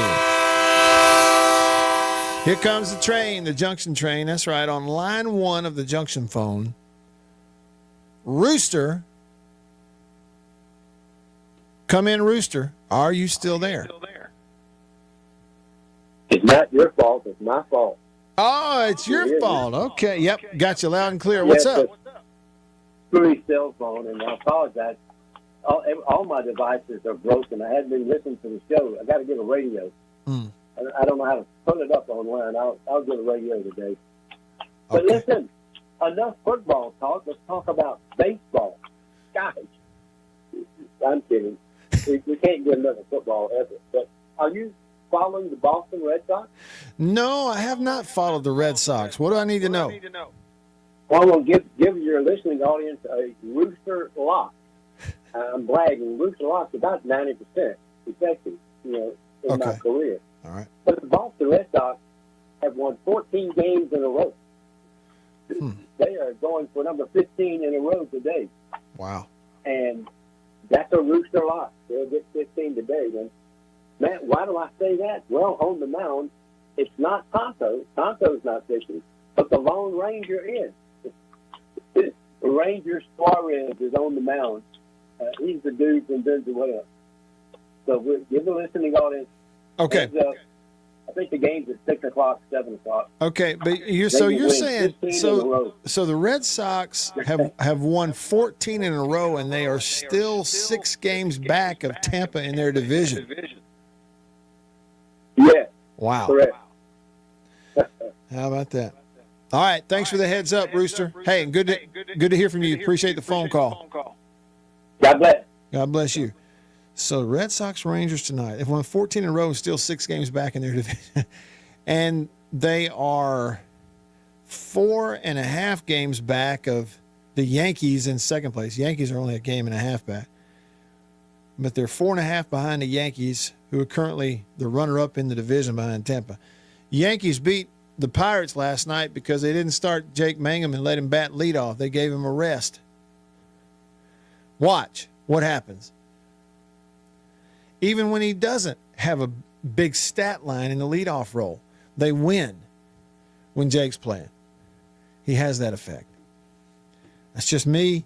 Here comes the train, the junction train. That's right, on line 1 of the junction phone. Rooster. Come in, Rooster. Are you still there? It's not your fault. It's my fault. Oh, it's your fault. Okay. Yep. Got you loud and clear. What's up? Screwy cell phone, and I apologize. All my devices are broken. I hadn't been listening to the show. I got to get a radio. I don't know how to put it up online. I'll get a radio today. But listen, enough football talk. Let's talk about baseball. Guys, I'm kidding. We can't get enough of football ever. But are you following the Boston Red Sox? No, I have not followed the Red Sox. What do I need to know? Well, I'm going to give your listening audience a Rooster lock. I'm bragging. Rooster lock's about 90% effective, in my career. All right. But the Boston Red Sox have won 14 games in a row. They are going for number 15 in a row today. Wow. And that's a Rooster lock. They'll get 15 today. And Matt, why do I say that? Well, on the mound, it's not Tonto. Tonto's not pitching, but the Lone Ranger is. The Ranger Suarez is on the mound. He's the dude from Venezuela. So we'll give the listening audience. Okay. I think the game's at 6 o'clock, 7 o'clock. Okay, but you're saying so the Red Sox have won 14 in a row, and they are still 6 games back of Tampa in their division. Yeah. Wow. Correct. How about that? All right. Thanks for the heads up, Rooster. Hey, good to hear from you. Appreciate the phone call. God bless. God bless you. So Red Sox Rangers tonight. They've won 14 in a row and still 6 games back in their division. And they are 4.5 games back of the Yankees in second place. Yankees are only a game and a half back. But they're 4.5 behind the Yankees, who are currently the runner-up in the division behind Tampa. Yankees beat the Pirates last night because they didn't start Jake Mangum and let him bat leadoff. They gave him a rest. Watch what happens. Even when he doesn't have a big stat line in the leadoff role, they win when Jake's playing. He has that effect. That's just me.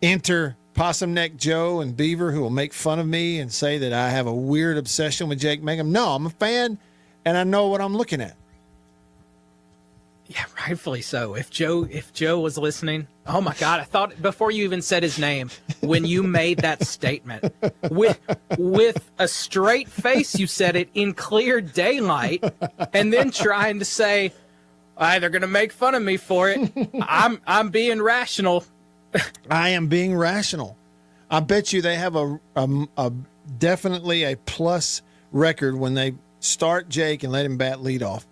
Enter Possum Neck Joe and Beaver, who will make fun of me and say that I have a weird obsession with Jake Mangum. No, I'm a fan, and I know what I'm looking at. Yeah, rightfully so. If Joe was listening, oh my God, I thought before you even said his name, when you made that statement with a straight face, you said it in clear daylight, and then trying to say, they're going to make fun of me for it. I'm being rational. I am being rational. I bet you they have a definitely a plus record when they start Jake and let him bat leadoff.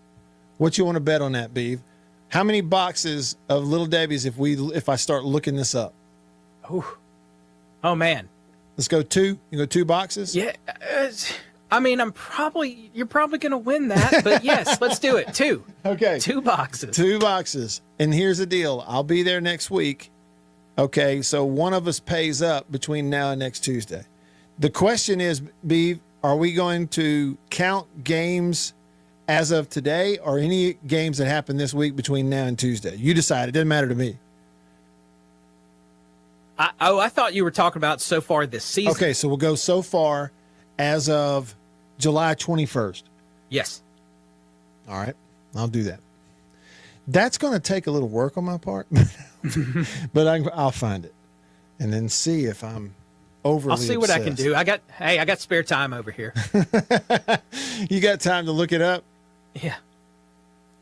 What you want to bet on that, Beav? How many boxes of Little Debbie's if I start looking this up? Oh man. Let's go 2. You go 2 boxes? Yeah. I mean, you're probably going to win that, but yes, let's do it. 2. Okay. 2 boxes. 2 boxes. And here's the deal. I'll be there next week. Okay, so one of us pays up between now and next Tuesday. The question is, Beav, are we going to count games as of today or any games that happen this week between now and Tuesday? You decide. It doesn't matter to me. I thought you were talking about so far this season. Okay, so we'll go so far as of July 21st. Yes. All right, I'll do that. That's going to take a little work on my part, but I'll find it and then see if I'm overly I'll see obsessed. what I can do. I got spare time over here. You got time to look it up? Yeah.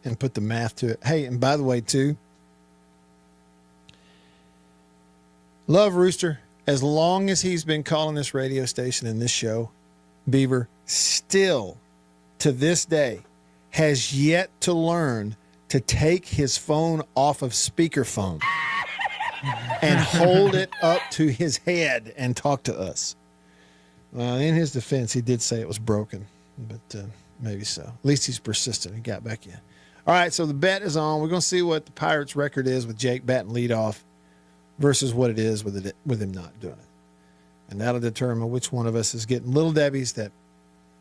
And put the math to it. Hey, and by the way, too, love Rooster. As long as he's been calling this radio station and this show, Beaver still, to this day, has yet to learn to take his phone off of speakerphone and hold it up to his head and talk to us. In his defense, he did say it was broken, but maybe so. At least he's persistent. He got back in. All right, so the bet is on. We're going to see what the Pirates' record is with Jake batting leadoff versus what it is with him not doing it. And that'll determine which one of us is getting Little Debbie's that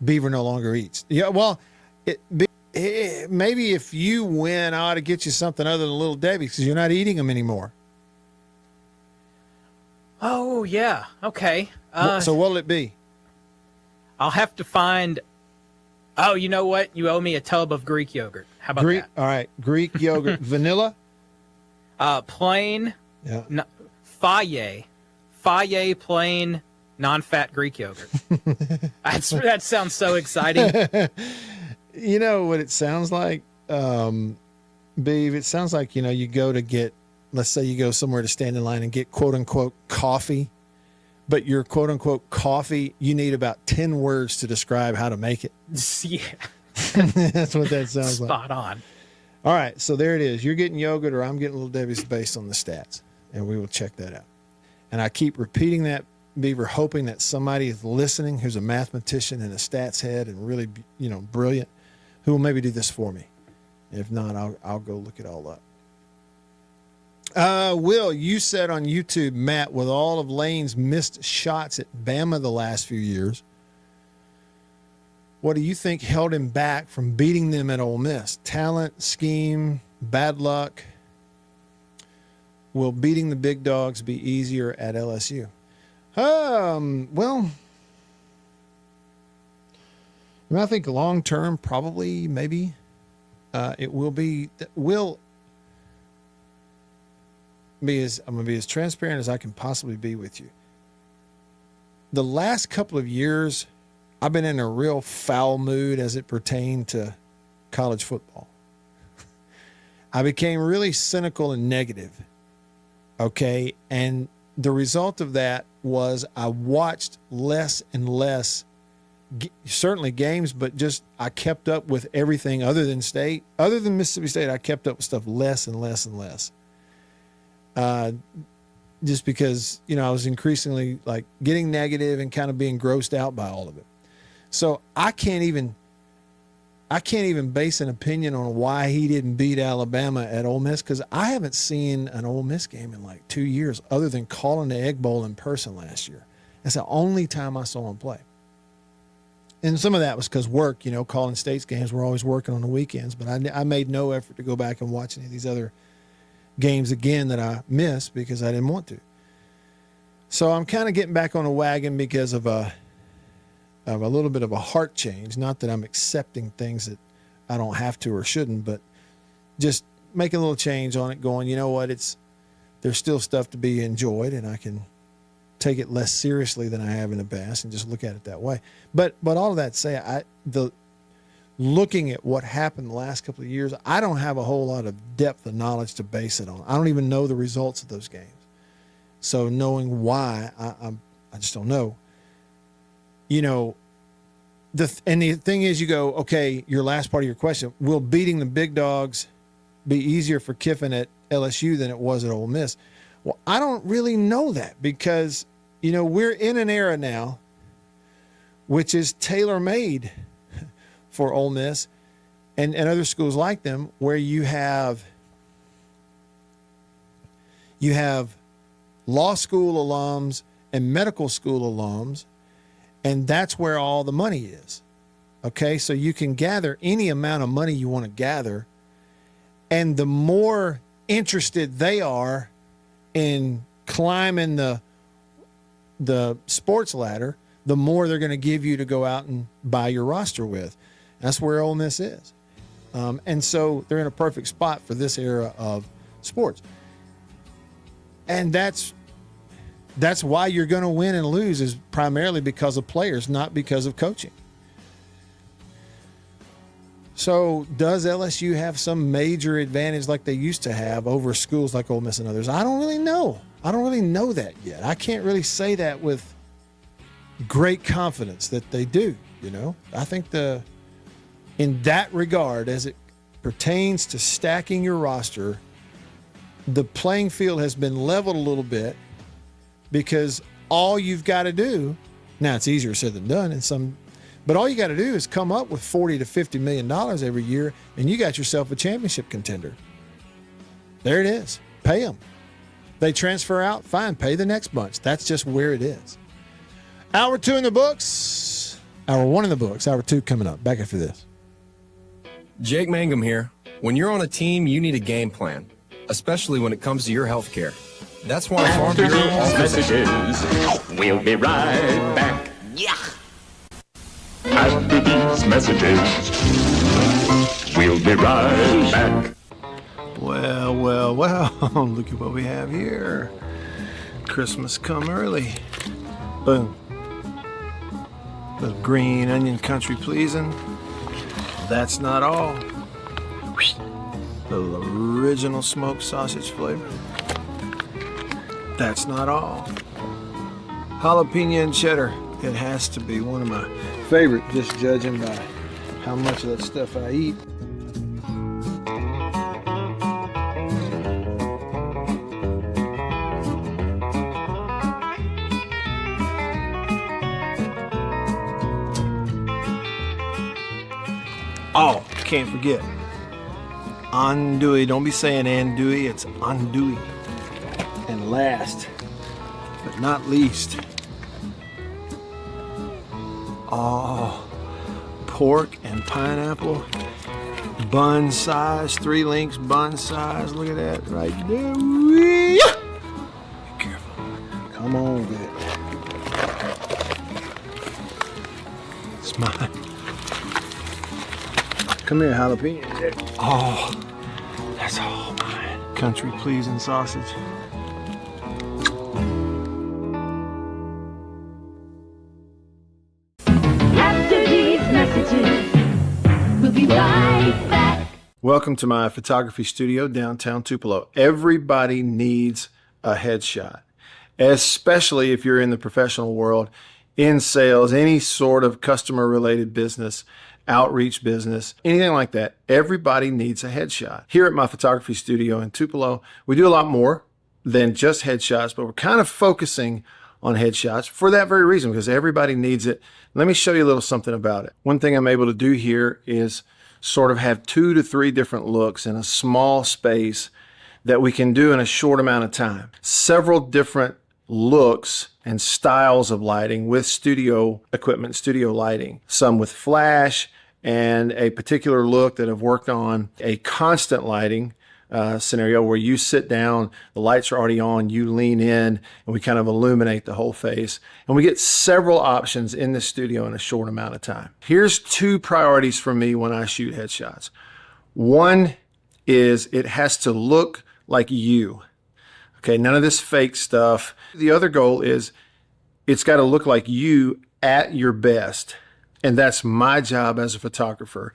Beaver no longer eats. Yeah, well, maybe if you win, I ought to get you something other than Little Debbie's because you're not eating them anymore. Oh, yeah. Okay. So what'll it be? I'll have to find... Oh, you know what? You owe me a tub of Greek yogurt. How about that? All right. Greek yogurt. Vanilla? Plain... Yeah. 𝐊𝐲 plain non-fat Greek yogurt. That sounds so exciting. You know what it sounds like, Beav? It sounds like, you go to get, let's say you go somewhere to stand in line and get quote unquote coffee, but your quote unquote coffee, you need about 10 words to describe how to make it. Yeah. That's what that sounds like. Spot on. All right. So there it is. You're getting yogurt or I'm getting Little Debbie's based on the stats. And we will check that out. And I keep repeating that, Beaver, hoping that somebody is listening who's a mathematician and a stats head and really, brilliant, who will maybe do this for me. If not, I'll go look it all up. Will, you said on YouTube, Matt, with all of Lane's missed shots at Bama the last few years, what do you think held him back from beating them at Ole Miss? Talent, scheme, bad luck? Will beating the big dogs be easier at LSU? Well, I think long term, probably, maybe it will be. I'm going to be as transparent as I can possibly be with you. The last couple of years, I've been in a real foul mood as it pertained to college football. I became really cynical and negative. Okay. And the result of that was I watched less and less, certainly games, but just I kept up with everything other than Mississippi State. I kept up with stuff less and less and less. Just because, I was increasingly like getting negative and kind of being grossed out by all of it. So I can't even base an opinion on why he didn't beat Alabama at Ole Miss because I haven't seen an Ole Miss game in like 2 years other than calling the Egg Bowl in person last year. That's the only time I saw him play. And some of that was because work, calling State's games. We're always working on the weekends, but I made no effort to go back and watch any of these other games again that I missed because I didn't want to. So I'm kind of getting back on the wagon because of a little bit of a heart change. Not that I'm accepting things that I don't have to or shouldn't, but just making a little change on it, going, you know what, there's still stuff to be enjoyed and I can take it less seriously than I have in the past and just look at it that way. But all of that to say, looking at what happened the last couple of years, I don't have a whole lot of depth of knowledge to base it on. I don't even know the results of those games. So knowing why, I just don't know. And the thing is, you go, okay, your last part of your question, will beating the big dogs be easier for Kiffin at LSU than it was at Ole Miss? Well, I don't really know that because, we're in an era now which is tailor-made for Ole Miss and other schools like them where you have law school alums and medical school alums, and that's where all the money is. Okay, so you can gather any amount of money you want to gather, and the more interested they are in climbing the sports ladder, the more they're going to give you to go out and buy your roster with. That's where Ole Miss is. And so they're in a perfect spot for this era of sports. And that's why you're going to win and lose, is primarily because of players, not because of coaching. So does LSU have some major advantage like they used to have over schools like Ole Miss and others? I don't really know. I don't really know that yet. I can't really say that with great confidence that they do, you know. I think in that regard, as it pertains to stacking your roster, the playing field has been leveled a little bit because all you've got to do, now it's easier said than done but all you got to do is come up with $40 to $50 million every year, and you got yourself a championship contender. There it is. Pay them. They transfer out, fine, pay the next bunch. That's just where it is. Hour 2 in the books. Hour 1 in the books. Hour 2 coming up. Back after this. Jake Mangum here. When you're on a team, you need a game plan, especially when it comes to your health care. That's why Farm Bureau messages. We'll be right back. Yeah. After these messages, we'll be right back. Well, look at what we have here. Christmas come early. Boom. Little green onion country pleasing. That's not all. Little original smoked sausage flavor. That's not all. Jalapeno and cheddar. It has to be one of my favorite, just judging by how much of that stuff I eat. Oh, can't forget. Andouille. Don't be saying andouille, it's andouille. And last, but not least, pork and pineapple. Bun size, 3 links bun size. Look at that right there. Be careful. Come on, get it. It's mine. Come here, jalapeno. Oh, that's all mine. Country pleasing sausage. After these messages, we'll be right back. Welcome to my photography studio downtown Tupelo. Everybody needs a headshot, especially if you're in the professional world, in sales, any sort of customer related business, outreach business, anything like that. Everybody needs a headshot. Here at my photography studio in Tupelo, we do a lot more than just headshots, but we're kind of focusing on headshots for that very reason, because everybody needs it. Let me show you a little something about it. One thing I'm able to do here is sort of have 2 to 3 different looks in a small space that we can do in a short amount of time. Several different looks and styles of lighting with studio equipment, studio lighting. Some with flash and a particular look that I've worked on, a constant lighting scenario where you sit down, the lights are already on, you lean in, and we kind of illuminate the whole face. And we get several options in the studio in a short amount of time. Here's 2 priorities for me when I shoot headshots. One is it has to look like you. Okay, none of this fake stuff. The other goal is it's got to look like you at your best. And that's my job as a photographer.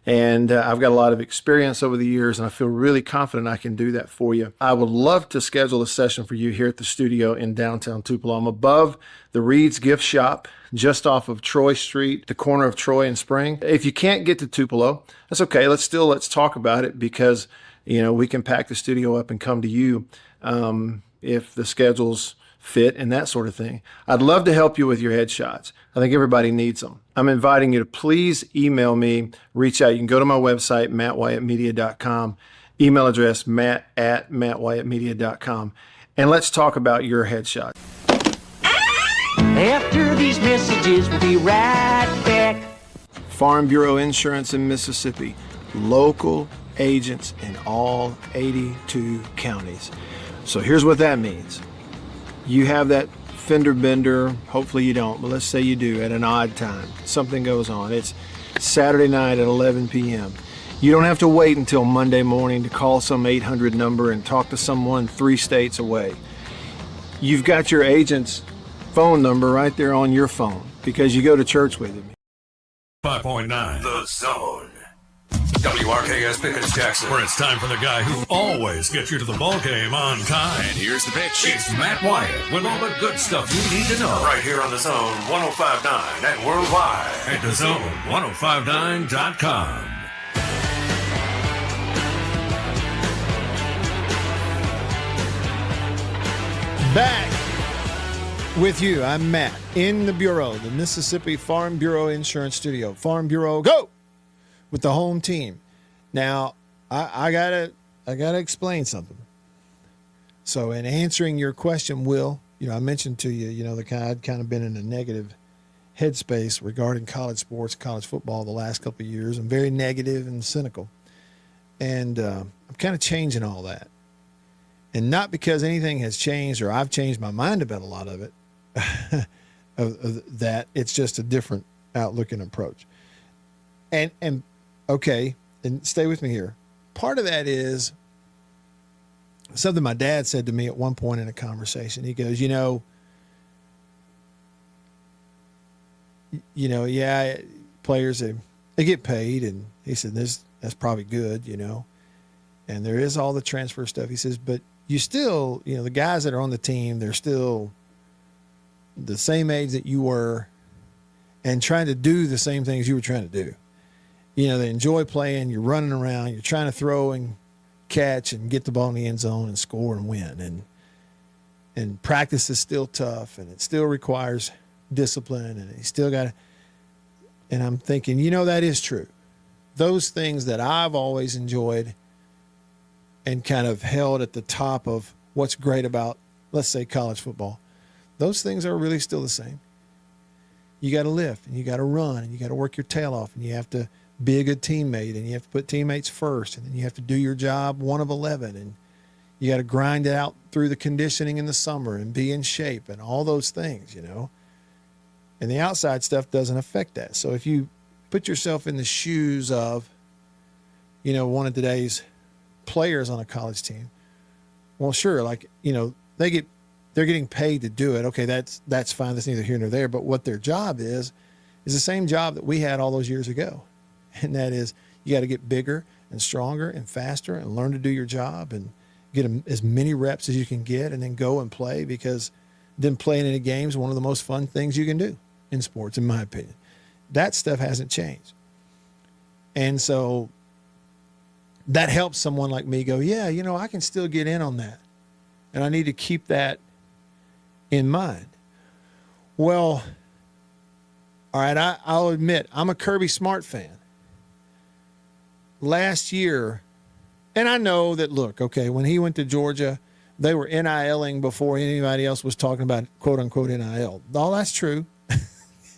And I've got a lot of experience over the years, and I feel really confident I can do that for you. I would love to schedule a session for you here at the studio in downtown Tupelo. I'm above the Reed's Gift Shop, just off of Troy Street, the corner of Troy and Spring. If you can't get to Tupelo, that's okay. Let's talk about it, because we can pack the studio up and come to you if the schedules fit and that sort of thing. I'd love to help you with your headshots. I think everybody needs them. I'm inviting you to please email me, reach out. You can go to my website, mattwyattmedia.com, email address matt@mattwyattmedia.com, and let's talk about your headshot. After these messages, we'll be right back. Farm Bureau Insurance in Mississippi, local agents in all 82 counties. So here's what that means. You have that fender bender, hopefully you don't, but let's say you do at an odd time. Something goes on. It's Saturday night at 11 p.m. You don't have to wait until Monday morning to call some 800 number and talk to someone 3 states away. You've got your agent's phone number right there on your phone because you go to church with him. 5.9 The Zone. WRKS Pickens Jackson, where it's time for the guy who always gets you to the ball game on time. And here's the pitch. It's Matt Wyatt with all the good stuff you need to know. Right here on the Zone 105.9 and worldwide at thezone1059.com. Back with you. I'm Matt in the Bureau, the Mississippi Farm Bureau Insurance Studio. Farm Bureau, go with the home team. Now, I gotta explain something. So, in answering your question, Will, I mentioned to you, I'd kind of been in a negative headspace regarding college sports, college football the last couple of years. I'm very negative and cynical, and I'm kind of changing all that. And not because anything has changed or I've changed my mind about a lot of it, of that. It's just a different outlook and approach. And okay, and stay with me here. Part of that is something my dad said to me at one point in a conversation. He goes, yeah, players, they get paid. And he said, that's probably good, and there is all the transfer stuff. He says, but you still, the guys that are on the team, they're still the same age that you were and trying to do the same things you were trying to do. They enjoy playing, you're running around, you're trying to throw and catch and get the ball in the end zone and score and win. And practice is still tough, and it still requires discipline, and you still got to, and I'm thinking, that is true. Those things that I've always enjoyed and kind of held at the top of what's great about, let's say, college football, those things are really still the same. You got to lift, and you got to run, and you got to work your tail off, and you have to be a good teammate, and you have to put teammates first, and then you have to do your job 1 of 11, and you got to grind it out through the conditioning in the summer and be in shape and all those things, And the outside stuff doesn't affect that. So if you put yourself in the shoes of, one of today's players on a college team, well, sure, they're getting paid to do it. Okay, that's fine. That's neither here nor there. But what their job is the same job that we had all those years ago, and that is you got to get bigger and stronger and faster and learn to do your job and get as many reps as you can get, and then go and play, because then playing in a game is one of the most fun things you can do in sports, in my opinion. That stuff hasn't changed, and so that helps someone like me go, yeah, I can still get in on that. And I need to keep that in mind. Well, all right, I'll admit, I'm a Kirby Smart fan. Last year, and I know that, look, okay, when he went to Georgia, they were NIL-ing before anybody else was talking about quote-unquote NIL. All that's true.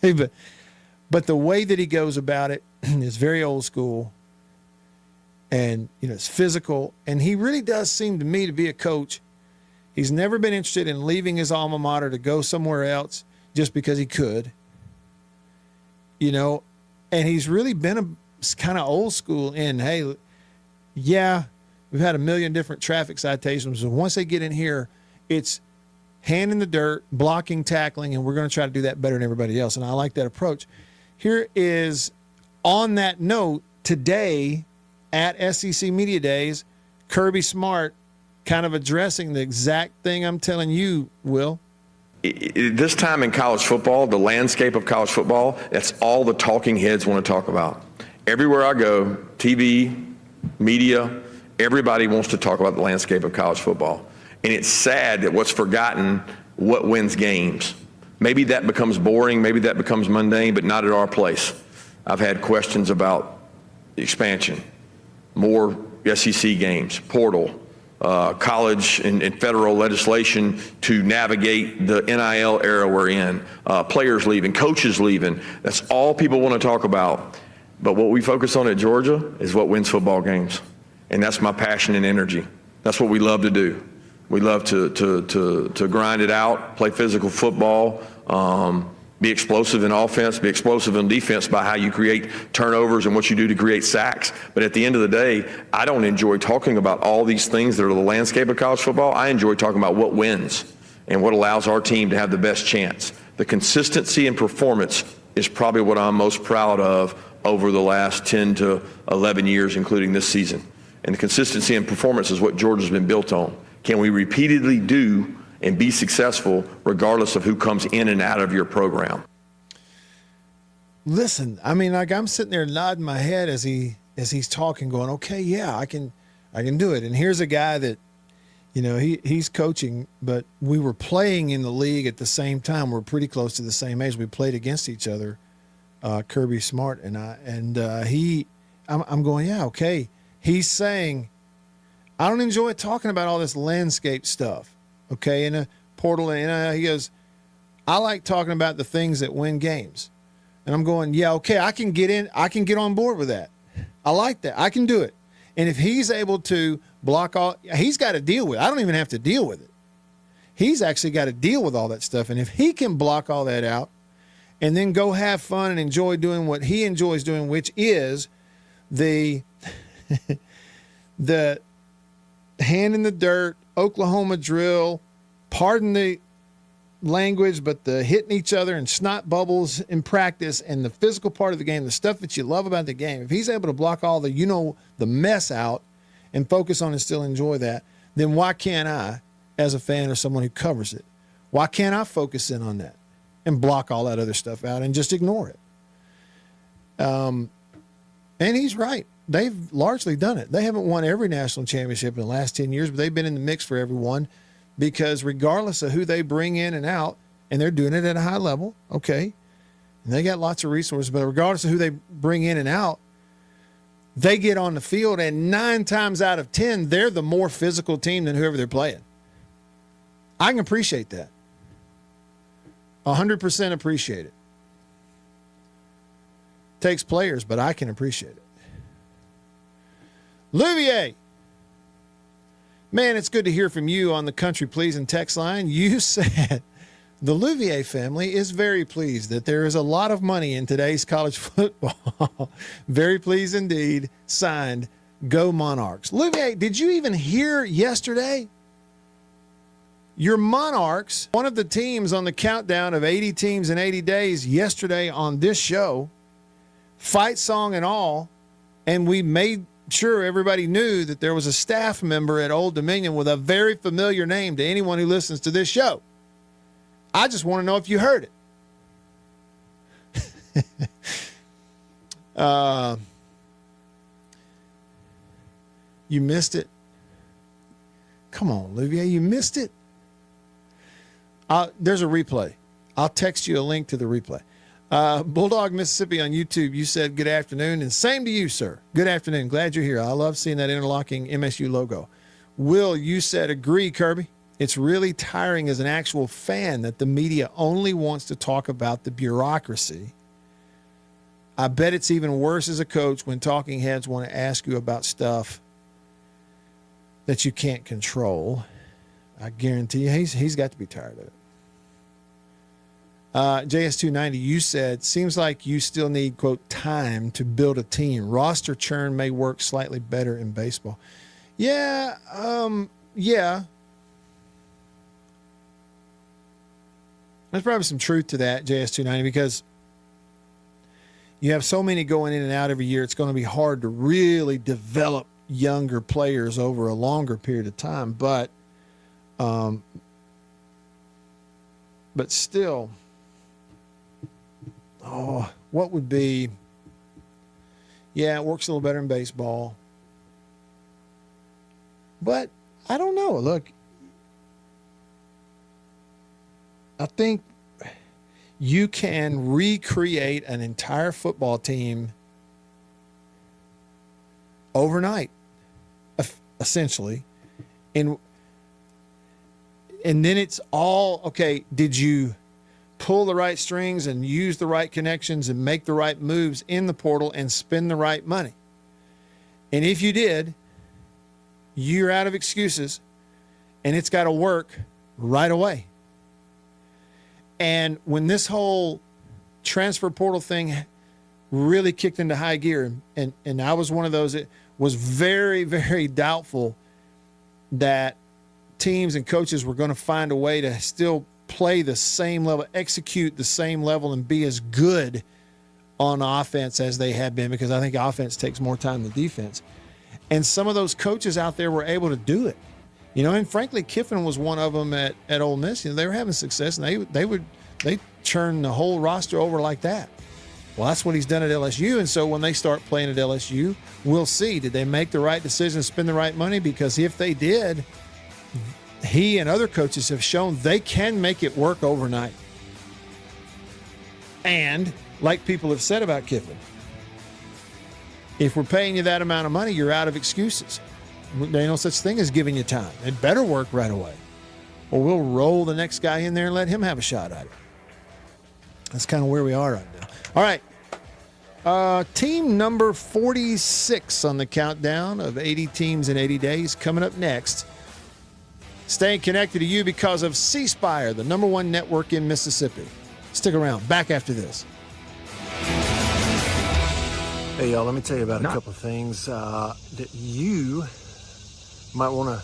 But the way that he goes about it is very old school. And, it's physical. And he really does seem to me to be a coach. He's never been interested in leaving his alma mater to go somewhere else just because he could. And he's really been a kind of old school in, hey, yeah, we've had a million different traffic citations. And once they get in here, it's hand in the dirt, blocking, tackling, and we're going to try to do that better than everybody else. And I like that approach. Here is, on that note, today, at SEC Media Days, Kirby Smart kind of addressing the exact thing I'm telling you, Will. This time in college football, the landscape of college football, that's all the talking heads want to talk about. Everywhere I go, TV, media, everybody wants to talk about the landscape of college football. And it's sad that what's forgotten, what wins games. Maybe that becomes boring, maybe that becomes mundane, but not at our place. I've had questions about expansion, more SEC games, portal, college and federal legislation to navigate the NIL era we're in, players leaving, coaches leaving. That's all people want to talk about. But what we focus on at Georgia is what wins football games. And that's my passion and energy. That's what we love to do. We love to grind it out, play physical football, be explosive in offense, be explosive in defense by how you create turnovers and what you do to create sacks. But at the end of the day, I don't enjoy talking about all these things that are the landscape of college football. I enjoy talking about what wins and what allows our team to have the best chance. The consistency and performance is probably what I'm most proud of over the last 10 to 11 years, including this season. And the consistency and performance is what Georgia's been built on. Can we repeatedly do and be successful regardless of who comes in and out of your program? Listen, I mean, like I'm sitting there nodding my head as he's talking, going, okay, yeah, I can do it. And here's a guy that, you know, he's coaching, but we were playing in the league at the same time. We're pretty close to the same age. We played against each other, Kirby Smart and I. And I'm going, yeah, okay. He's saying, I don't enjoy talking about all this landscape stuff, okay, in a portal. And he goes, I like talking about the things that win games. And I'm going, yeah, okay, I can get on board with that. I like that. I can do it. And if he's able to block all, he's got to deal with it. I don't even have to deal with it. He's actually got to deal with all that stuff. And if he can block all that out and then go have fun and enjoy doing what he enjoys doing, which is the hand in the dirt, Oklahoma drill, pardon the language, but the hitting each other and snot bubbles in practice and the physical part of the game, the stuff that you love about the game, if he's able to block all the, the mess out and focus on and still enjoy that, then why can't I, as a fan or someone who covers it, why can't I focus in on that and block all that other stuff out and just ignore it? And he's right. They've largely done it. They haven't won every national championship in the last 10 years, but they've been in the mix for every one. Because regardless of who they bring in and out, and they're doing it at a high level, okay, and they got lots of resources, but regardless of who they bring in and out, they get on the field, and 9 times out of 10, they're the more physical team than whoever they're playing. I can appreciate that. 100% appreciate it. Takes players, but I can appreciate it. 𝐤𝐬𝐬𝐢𝐬𝐢. Man, it's good to hear from you on the Country Pleasing text line. You said the 𝐤𝐬𝐬𝐢 family is very pleased that there is a lot of money in today's college football. Very pleased indeed. Signed, Go Monarchs. 𝐤𝐬𝐬𝐢, did you even hear yesterday? Your Monarchs, one of the teams on the countdown of 80 teams in 80 days yesterday on this show, fight song and all, and we made sure everybody knew that there was a staff member at Old Dominion with a very familiar name to anyone who listens to this show. I just want to know if you heard it. You missed it? Come on, 𝐤𝐬𝐬𝐢, you missed it? There's a replay. I'll text you a link to the replay. Bulldog, Mississippi on YouTube, you said good afternoon, and same to you, sir. Good afternoon. Glad you're here. I love seeing that interlocking MSU logo. Will, you said agree, Kirby. It's really tiring as an actual fan that the media only wants to talk about the bureaucracy. I bet it's even worse as a coach when talking heads want to ask you about stuff that you can't control. I guarantee you he's got to be tired of it. JS290, you said, seems like you still need, quote, time to build a team. Roster churn may work slightly better in baseball. Yeah. There's probably some truth to that, JS290, because you have so many going in and out every year. It's going to be hard to really develop younger players over a longer period of time. But still, what would be, yeah, it works a little better in baseball. But I don't know. Look, I think you can recreate an entire football team overnight, essentially. And then it's all, okay, did you pull the right strings and use the right connections and make the right moves in the portal and spend the right money? And if you did, you're out of excuses, and it's got to work right away. And when this whole transfer portal thing really kicked into high gear, and I was one of those that was very, very doubtful that teams and coaches were going to find a way to still play the same level, execute the same level, and be as good on offense as they have been, because I think offense takes more time than defense. And some of those coaches out there were able to do it. You know, and frankly, Kiffin was one of them at Ole Miss. You know, they were having success, and they churn the whole roster over like that. Well, that's what he's done at LSU, and so when they start playing at LSU, we'll see. Did they make the right decision to spend the right money? Because if they did, he and other coaches have shown they can make it work overnight. And like people have said about Kiffin, if we're paying you that amount of money, you're out of excuses. There's no such thing as giving you time. It better work right away, or we'll roll the next guy in there and let him have a shot at it. That's kind of where we are right now. All right. Team number 46 on the countdown of 80 teams in 80 days coming up next. Staying connected to you because of C Spire, the #1 network in Mississippi. Stick around. Back after this. Hey, y'all, let me tell you about a couple of things that you might want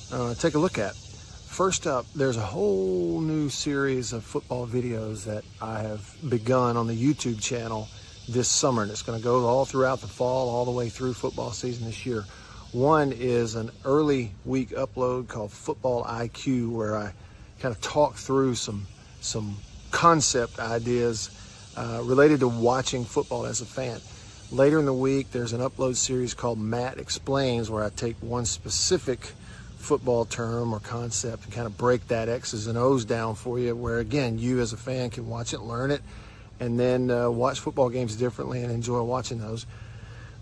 to take a look at. First up, there's a whole new series of football videos that I have begun on the YouTube channel this summer, and it's going to go all throughout the fall, all the way through football season this year. One is an early week upload called Football IQ, where I kind of talk through some concept ideas related to watching football as a fan. Later in the week, there's an upload series called Matt Explains, where I take one specific football term or concept and kind of break that X's and O's down for you, where again, you as a fan can watch it, learn it, and then watch football games differently and enjoy watching those.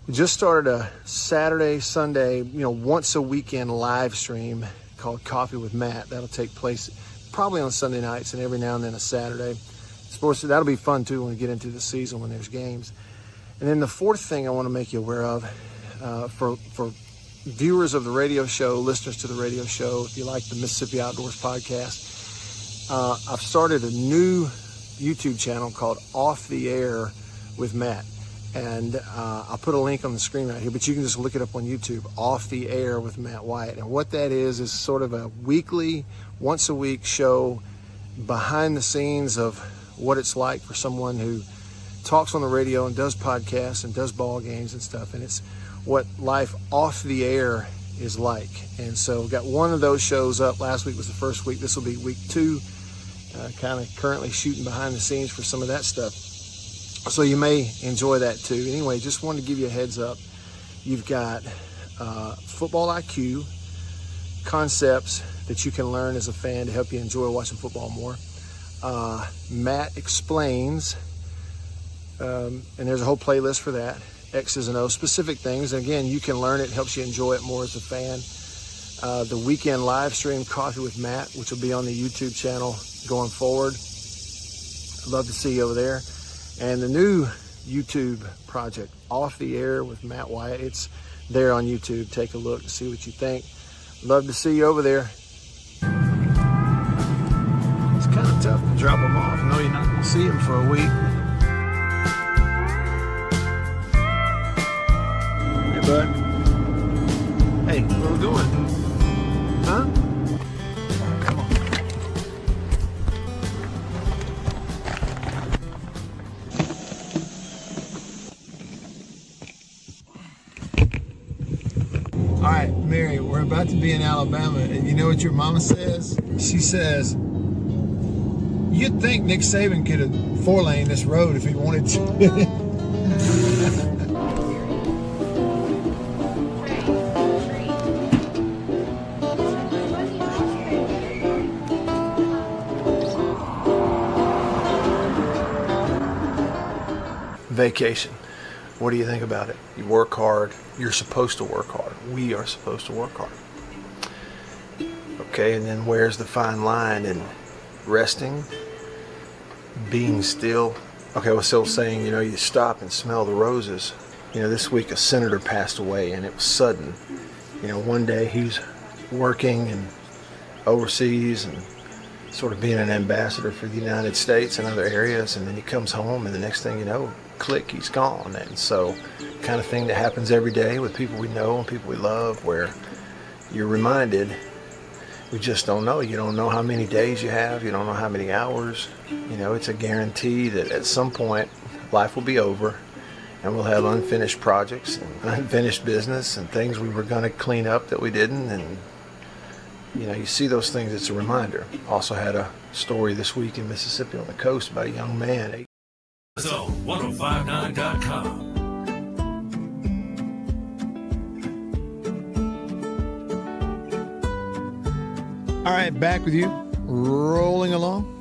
We just started a Saturday, Sunday, once a weekend live stream called Coffee with Matt. That'll take place probably on Sunday nights and every now and then a Saturday. Sports, that'll be fun too when we get into the season when there's games. And then the fourth thing I want to make you aware of, for viewers of the radio show, listeners to the radio show, if you like the Mississippi Outdoors podcast, I've started a new YouTube channel called Off the Air with Matt. And I'll put a link on the screen right here, but you can just look it up on YouTube, Off the Air with Matt Wyatt. And what that is sort of a weekly, once a week show behind the scenes of what it's like for someone who talks on the radio and does podcasts and does ball games and stuff. And it's what life off the air is like. And so we've got one of those shows up. Last week was the first week. This will be week 2. Kind of currently shooting behind the scenes for some of that stuff. So you may enjoy that too. Anyway, just wanted to give you a heads up. You've got Football IQ, concepts that you can learn as a fan to help you enjoy watching football more. Matt Explains, and there's a whole playlist for that. X's and O's, specific things. And again, you can learn it, helps you enjoy it more as a fan. The weekend live stream, Coffee with Matt, which will be on the YouTube channel going forward. I'd love to see you over there. And the new YouTube project, Off the Air with Matt Wyatt, it's there on YouTube. Take a look and see what you think. Love to see you over there. It's kind of tough to drop them off. No, you're not going to see them for a week. Hey, bud. Hey, where we going? Huh? Come on. All right, Mary, we're about to be in Alabama, and you know what your mama says? She says, you'd think Nick Saban could have 4-lane this road if he wanted to. Vacation. What do you think about it? You work hard. You're supposed to work hard. We are supposed to work hard. Okay, and then where's the fine line in resting, being still? Okay, I was still saying, you stop and smell the roses. This week a senator passed away, and it was sudden. One day he's working and overseas and sort of being an ambassador for the United States and other areas, and then he comes home, and the next thing you know, click, he's gone. And so kind of thing that happens every day with people we know and people we love, where you're reminded, we just don't know. You don't know how many days you have. You don't know how many hours. It's a guarantee that at some point life will be over, and we'll have unfinished projects and unfinished business and things we were going to clean up that we didn't. And you see those things, it's a reminder. Also had a story this week in Mississippi on the coast about a young man. Zone1059.com. All right, back with you, rolling along.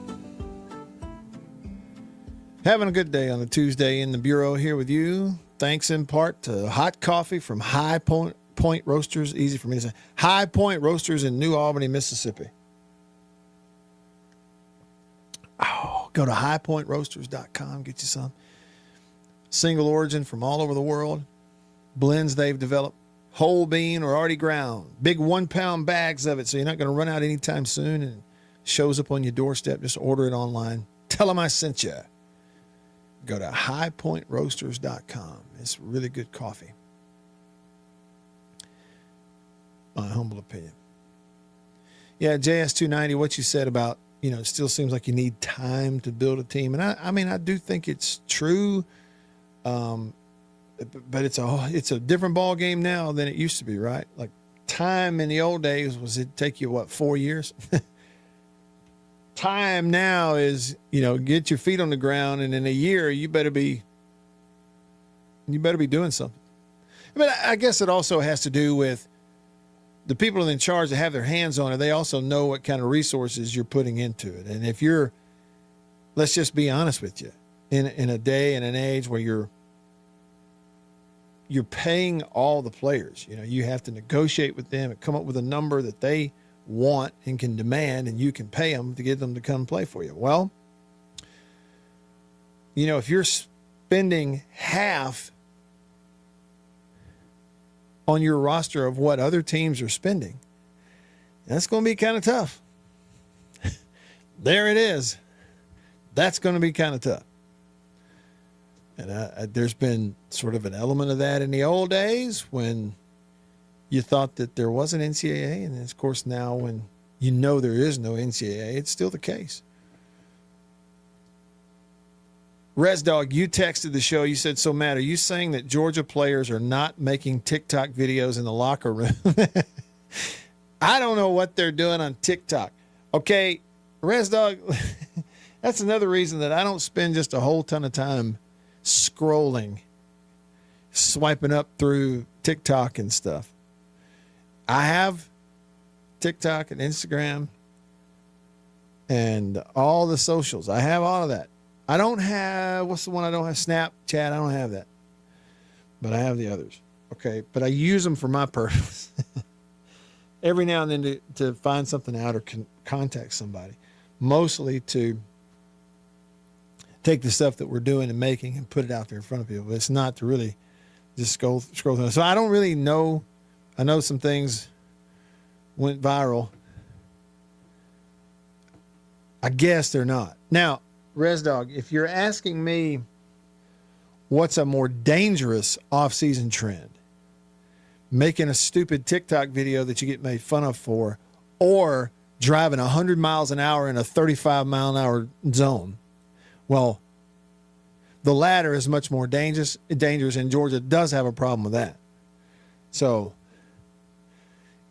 Having a good day on a Tuesday in the Bureau here with you. Thanks in part to hot coffee from High Point Roasters. Easy for me to say. High Point Roasters in New Albany, Mississippi. Oh, go to highpointroasters.com. Get you some. Single origin from all over the world. Blends they've developed. Whole bean or already ground. Big 1 pound bags of it, so you're not going to run out anytime soon. And it shows up on your doorstep. Just order it online. Tell them I sent you. Go to highpointroasters.com. It's really good coffee. My humble opinion. Yeah, JS290, what you said about, it still seems like you need time to build a team. And I do think it's true. But it's a different ball game now than it used to be, right? Like time in the old days was it take you 4 years? Time now is, get your feet on the ground, and in a year you better be doing something. But I guess it also has to do with the people in charge that have their hands on it. They also know what kind of resources you're putting into it. And if let's just be honest with you, in a day and an age where you're paying all the players, you have to negotiate with them and come up with a number that they want and can demand, and you can pay them to get them to come play for you. Well, if you're spending half on your roster of what other teams are spending, that's going to be kind of tough. There it is. That's going to be kind of tough. And there's been sort of an element of that in the old days when you thought that there was an NCAA, and of course now when there is no NCAA, it's still the case. Resdog, you texted the show. You said, so Matt, are you saying that Georgia players are not making TikTok videos in the locker room? I don't know what they're doing on TikTok. Okay, Resdog, that's another reason that I don't spend just a whole ton of time scrolling, swiping up through TikTok and stuff. I have TikTok and Instagram and all the socials. I have all of that. I don't have, what's the one I don't have? Snapchat. I don't have that. But I have the others. Okay. But I use them for my purpose. Every now and then to find something out or contact somebody. Mostly to take the stuff that we're doing and making and put it out there in front of people. It's not to really just scroll through. So I don't really know. I know some things went viral. I guess they're not. Now, Resdog, if you're asking me what's a more dangerous off-season trend, making a stupid TikTok video that you get made fun of for, or driving 100 miles an hour in a 35-mile-an-hour zone, well, the latter is much more dangerous, and Georgia does have a problem with that. So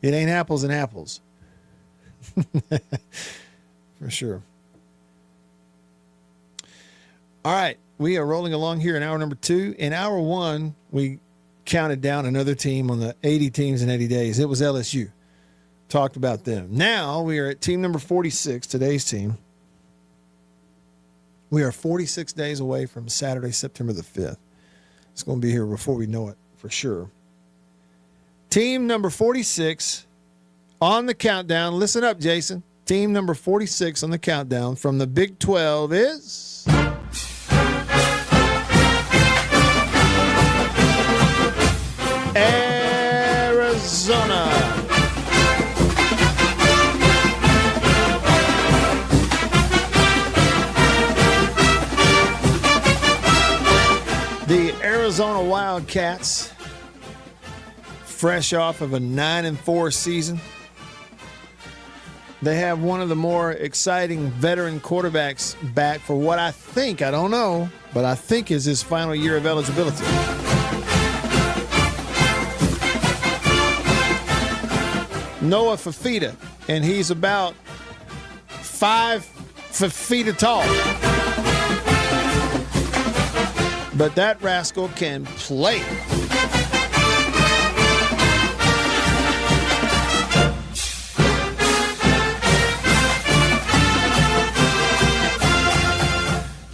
it ain't apples and apples. For sure. All right. We are rolling along here in hour number 2. In hour 1, we counted down another team on the 80 teams in 80 days. It was LSU. Talked about them. Now we are at team number 46, today's team. We are 46 days away from Saturday, September the 5th. It's going to be here before we know it, for sure. Team number 46 on the countdown. Listen up, Jason. Team number 46 on the countdown from the Big 12 is... Arizona. The Arizona Wildcats, fresh off of a 9-4 season, They have one of the more exciting veteran quarterbacks back for what I think, I don't know, but I think is his final year of eligibility. Noah Fafita, and he's about 5 feet tall. But that rascal can play.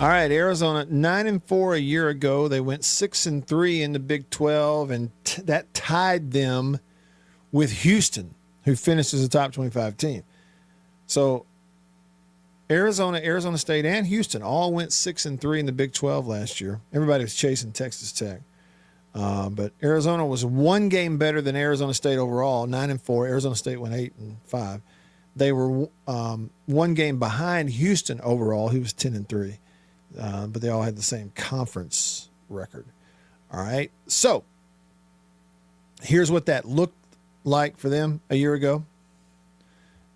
All right, Arizona 9-4 a year ago. They went 6-3 in the Big 12, and that tied them with Houston, who finished as a top 25 team. So Arizona State, and Houston all went 6-3 in the Big 12 last year. Everybody was chasing Texas Tech, but Arizona was one game better than Arizona State overall, 9-4. Arizona State went 8-5. They were one game behind Houston overall, who was 10-3. But they all had the same conference record. All right. So here's what that looked like for them a year ago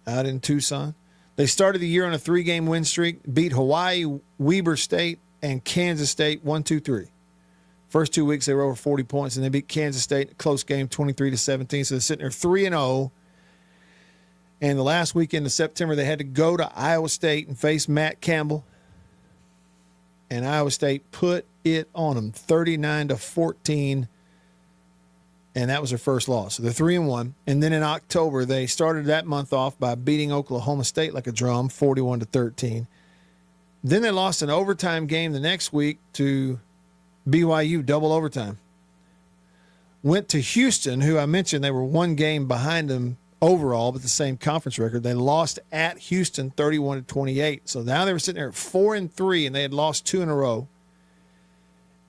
out in Tucson. They started the year on a 3-game win streak, beat Hawaii, Weber State, and Kansas State 1-2-3. First 2 weeks, they were over 40 points, and they beat Kansas State, close game, 23-17. So they're sitting there 3-0. And the last weekend of September, they had to go to Iowa State and face Matt Campbell. And Iowa State put it on them, 39-14, and that was their first loss. So they're 3-1. And then in October, they started that month off by beating Oklahoma State like a drum, 41-13. Then they lost an overtime game the next week to BYU, double overtime. Went to Houston, who I mentioned they were one game behind them overall, but the same conference record. They lost at Houston 31-28. So now they were sitting there at 4-3, and they had lost 2 in a row.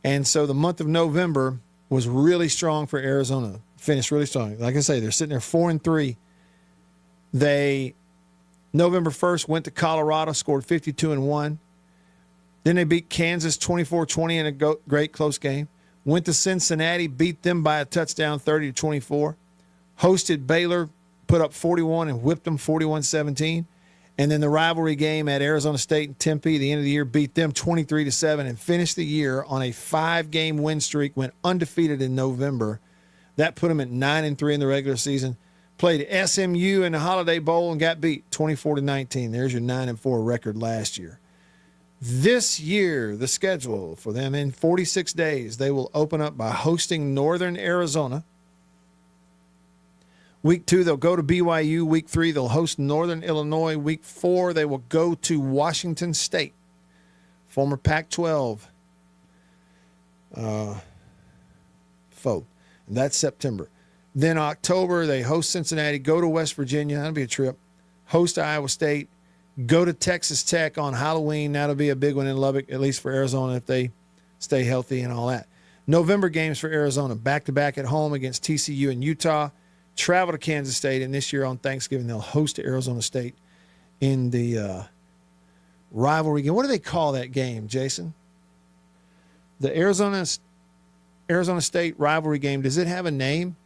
And so the month of November was really strong for Arizona. Finished really strong. Like I say, they're sitting there 4-3. They, November 1st, went to Colorado, scored 52-1. Then they beat Kansas 24-20 in a great close game. Went to Cincinnati, beat them by a touchdown 30-24. Hosted Baylor, put up 41 and whipped them 41-17. And then the rivalry game at Arizona State and Tempe, the end of the year, beat them 23-7 and finished the year on a 5-game win streak, went undefeated in November. That put them at 9-3 in the regular season. Played SMU in the Holiday Bowl and got beat 24-19. There's your 9-4 record last year. This year, the schedule for them in 46 days, they will open up by hosting Northern Arizona. Week 2, they'll go to BYU. Week 3, they'll host Northern Illinois. Week 4, they will go to Washington State, former Pac-12 foe. And that's September. Then October, they host Cincinnati, go to West Virginia. That'll be a trip. Host Iowa State. Go to Texas Tech on Halloween. That'll be a big one in Lubbock, at least for Arizona, if they stay healthy and all that. November games for Arizona. Back-to-back at home against TCU and Utah. Travel to Kansas State, and this year on Thanksgiving, they'll host Arizona State in the rivalry game. What do they call that game, Jason? The Arizona State rivalry game, does it have a name?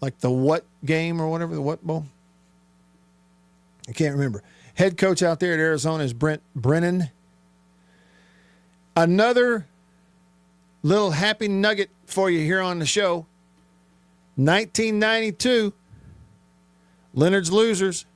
Like the what game or whatever, the what bowl? I can't remember. Head coach out there at Arizona is Brent Brennan. Another little happy nugget for you here on the show. 1992, Leonard's Losers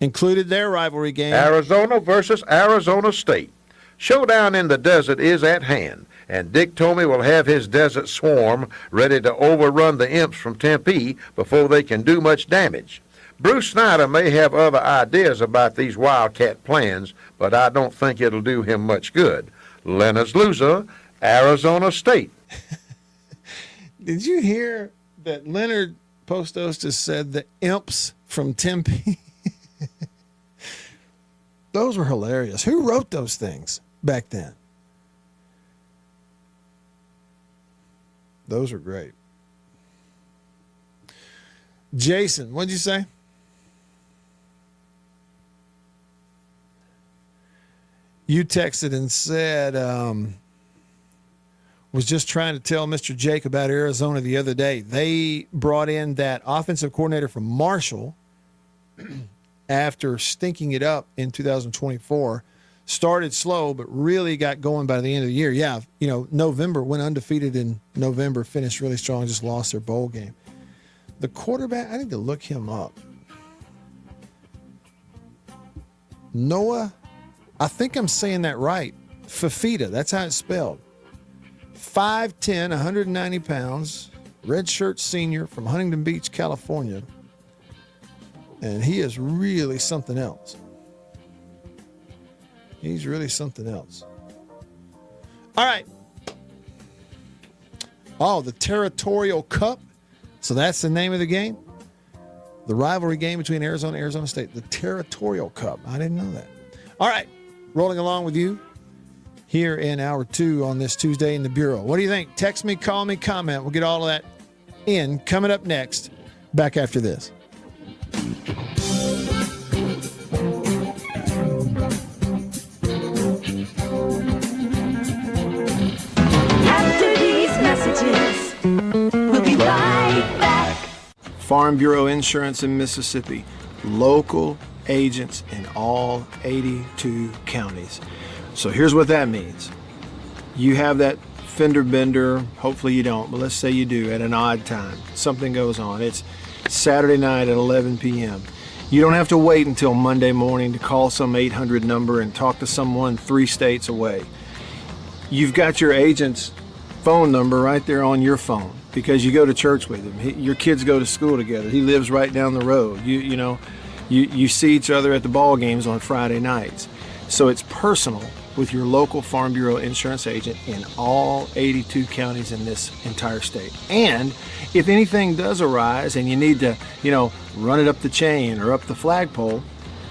included their rivalry game. Arizona versus Arizona State. Showdown in the desert is at hand, and Dick Tomey will have his desert swarm ready to overrun the imps from Tempe before they can do much damage. Bruce Snyder may have other ideas about these Wildcat plans, but I don't think it'll do him much good. Leonard's Loser, Arizona State. Did you hear that Leonard Postos just said the imps from Tempe? Those were hilarious. Who wrote those things back then? Those were great. Jason, what'd you say? You texted and said, was just trying to tell Mr. Jake about Arizona the other day. They brought in that offensive coordinator from Marshall, after stinking it up in 2024. Started slow, but really got going by the end of the year. Yeah, November, went undefeated in November, finished really strong, just lost their bowl game. The quarterback, I need to look him up. Noah, I think I'm saying that right. Fafita, that's how it's spelled. 5'10", 190 pounds, redshirt senior from Huntington Beach, California. And he is really something else. He's really something else. All right. Oh, the Territorial Cup. So that's the name of the game. The rivalry game between Arizona and Arizona State. The Territorial Cup. I didn't know that. All right. Rolling along with you here in hour 2 on this Tuesday in the Bureau. What do you think? Text me, call me, comment. We'll get all of that in coming up next. Back after this. We'll be right back. Farm Bureau Insurance in Mississippi. Local agents in all 82 counties. So here's what that means. You have that fender bender, hopefully you don't, but let's say you do at an odd time. Something goes on. It's Saturday night at 11 p.m. You don't have to wait until Monday morning to call some 800 number and talk to someone 3 states away. You've got your agent's phone number right there on your phone because you go to church with him. Your kids go to school together. He lives right down the road. You see each other at the ball games on Friday nights. So it's personal with your local Farm Bureau insurance agent in all 82 counties in this entire state. And if anything does arise and you need to, run it up the chain or up the flagpole,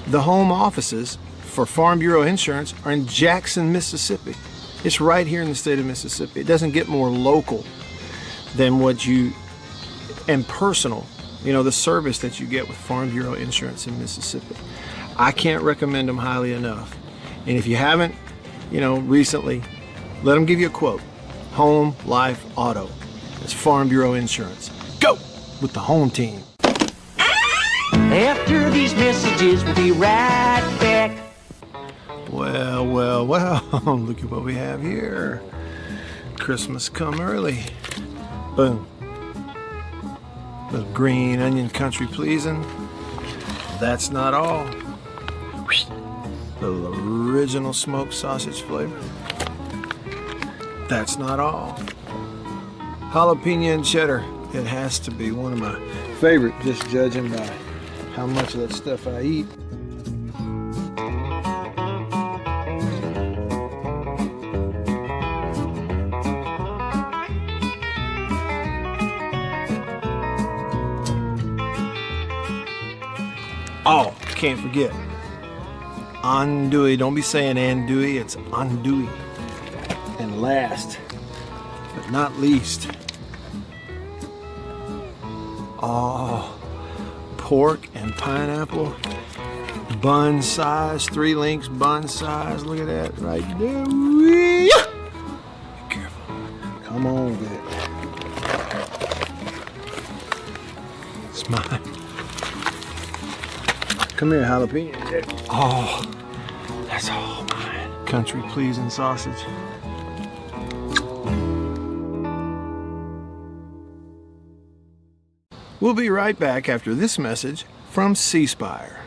the home offices for Farm Bureau Insurance are in Jackson, Mississippi. It's right here in the state of Mississippi. It doesn't get more local than and personal, the service that you get with Farm Bureau Insurance in Mississippi. I can't recommend them highly enough. And if you haven't, recently, let them give you a quote. Home, life, auto. It's Farm Bureau Insurance. Go with the home team. After these messages, we'll be right back. Well, look at what we have here. Christmas come early. Boom. Little green onion country pleasing. That's not all. Little original smoked sausage flavor. That's not all. Jalapeno and cheddar. It has to be one of my favorite, just judging by how much of that stuff I eat. Oh, can't forget. Andouille. Don't be saying andouille, it's andouille. And last, but not least, pork and pineapple. Bun size, 3 links bun size. Look at that right there. Be careful. Come on with it. It's mine. Come here, jalapeno. Oh, that's all mine. Country pleasing sausage. We'll be right back after this message from C Spire.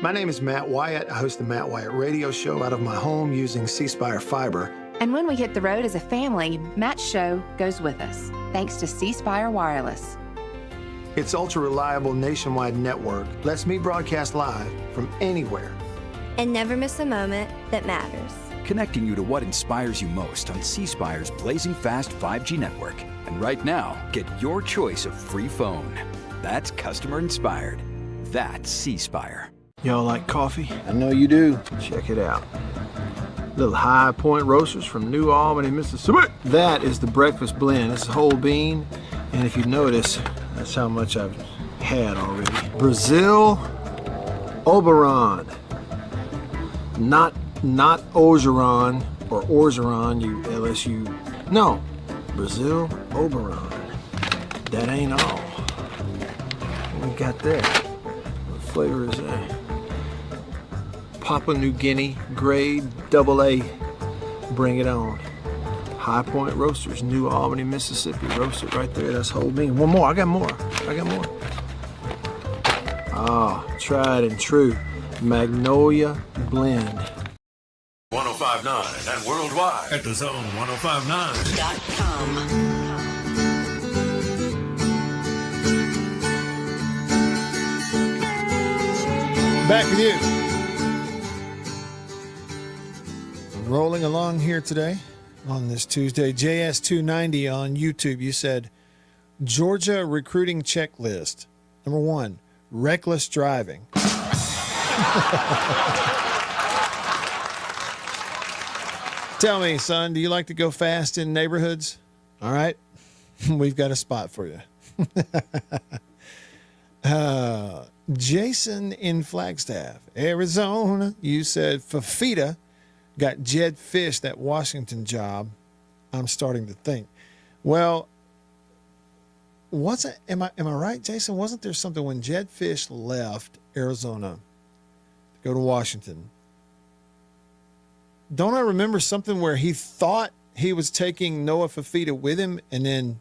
My name is Matt Wyatt. I host the Matt Wyatt radio show out of my home using C Spire fiber. And when we hit the road as a family, Matt's show goes with us, thanks to C Spire Wireless. Its ultra-reliable nationwide network lets me broadcast live from anywhere. And never miss a moment that matters. Connecting you to what inspires you most on C Spire's blazing fast 5G network. And right now, get your choice of free phone. That's customer inspired. That's C Spire. Y'all like coffee? I know you do. Check it out. Little High Point Roasters from New Albany, Mississippi. That is the breakfast blend. It's whole bean. And if you notice, that's how much I've had already. Brazil Oberon. Not Orgeron or Orgeron, you LSU. No, Brazil Oberon. That ain't all. We got there. flavor is that? Papua New Guinea, grade AA. Bring it on. High Point Roasters, New Albany, Mississippi. Roast it right there. That's whole bean. One more. I got more. Ah, tried and true. Magnolia Blend. 1059 and worldwide at thezone1059.com. Back with you. Rolling along here today on this Tuesday. JS290 on YouTube. You said Georgia recruiting checklist. Number 1, reckless driving. Tell me, son, do you like to go fast in neighborhoods? All right. We've got a spot for you. Jason in Flagstaff, Arizona. You said Fafita got Jed Fish that Washington job. I'm starting to think. Well, am I right, Jason? Wasn't there something when Jed Fish left Arizona to go to Washington? Don't I remember something where he thought he was taking Noah Fafita with him, and then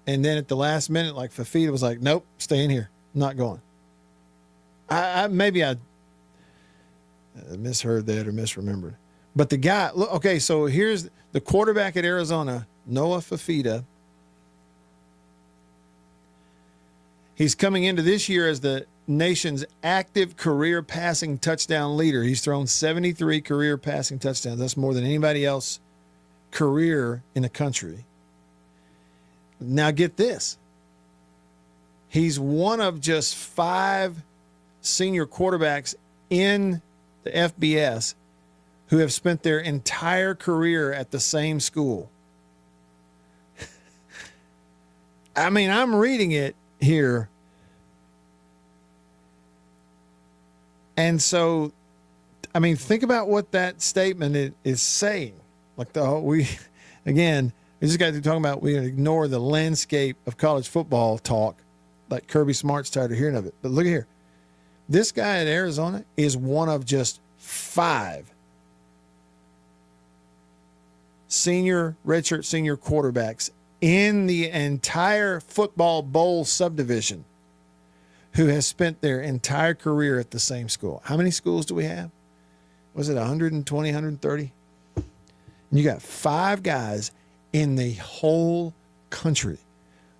at the last minute, like Fafita was like, "Nope, stay in here, I'm not going." Maybe I misheard that or misremembered. But the guy, look, okay, so here's the quarterback at Arizona, Noah Fafita. He's coming into this year as the nation's active career passing touchdown leader. He's thrown 73 career passing touchdowns. That's more than anybody else career in the country. Now get this. He's one of just 5 senior quarterbacks in the FBS who have spent their entire career at the same school. I mean, I'm reading it here. And so, I mean, think about what that statement is saying. Like we just got to talking about, we ignore the landscape of college football talk, like Kirby Smart's tired of hearing of it. But look here. This guy at Arizona is one of just 5 redshirt senior quarterbacks in the entire football bowl subdivision who has spent their entire career at the same school. How many schools do we have? Was it 120, 130? And you got 5 guys in the whole country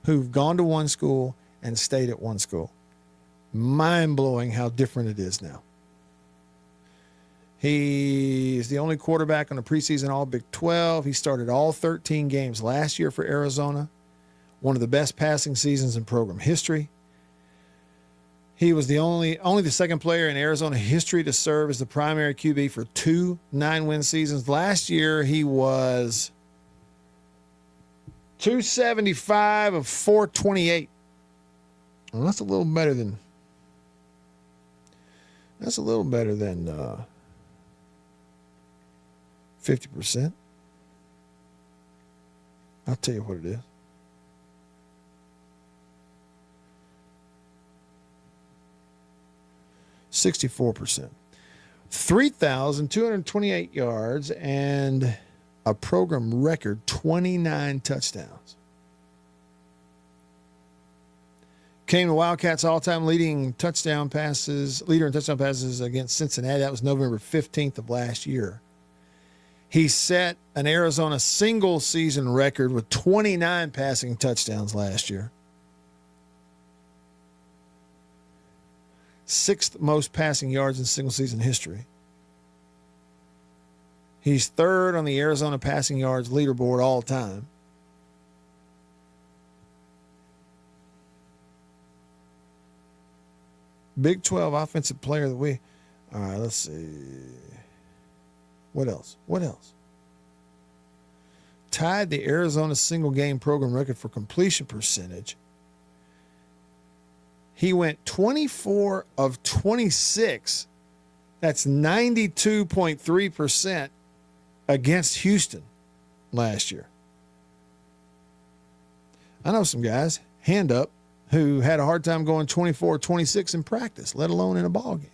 who've gone to one school and stayed at one school. Mind-blowing how different it is now. He's the only quarterback on the preseason All-Big 12. He started all 13 games last year for Arizona. One of the best passing seasons in program history. He was only the second player in Arizona history to serve as the primary QB for 2 9-win seasons. Last year, he was 275 of 428. Well, that's a little better than 50%. I'll tell you what it is. 64%. 3,228 yards and a program record 29 touchdowns. Came the Wildcats all-time leader in touchdown passes against Cincinnati. That was November 15th of last year. He set an Arizona single-season record with 29 passing touchdowns last year. 6th most passing yards in single-season history. He's 3rd on the Arizona passing yards leaderboard all time. Big 12 offensive player of the week. All right, let's see. What else? Tied the Arizona single game program record for completion percentage. He went 24 of 26. That's 92.3% against Houston last year. I know some guys, hand up, who had a hard time going 24-26 in practice, let alone in a ball game.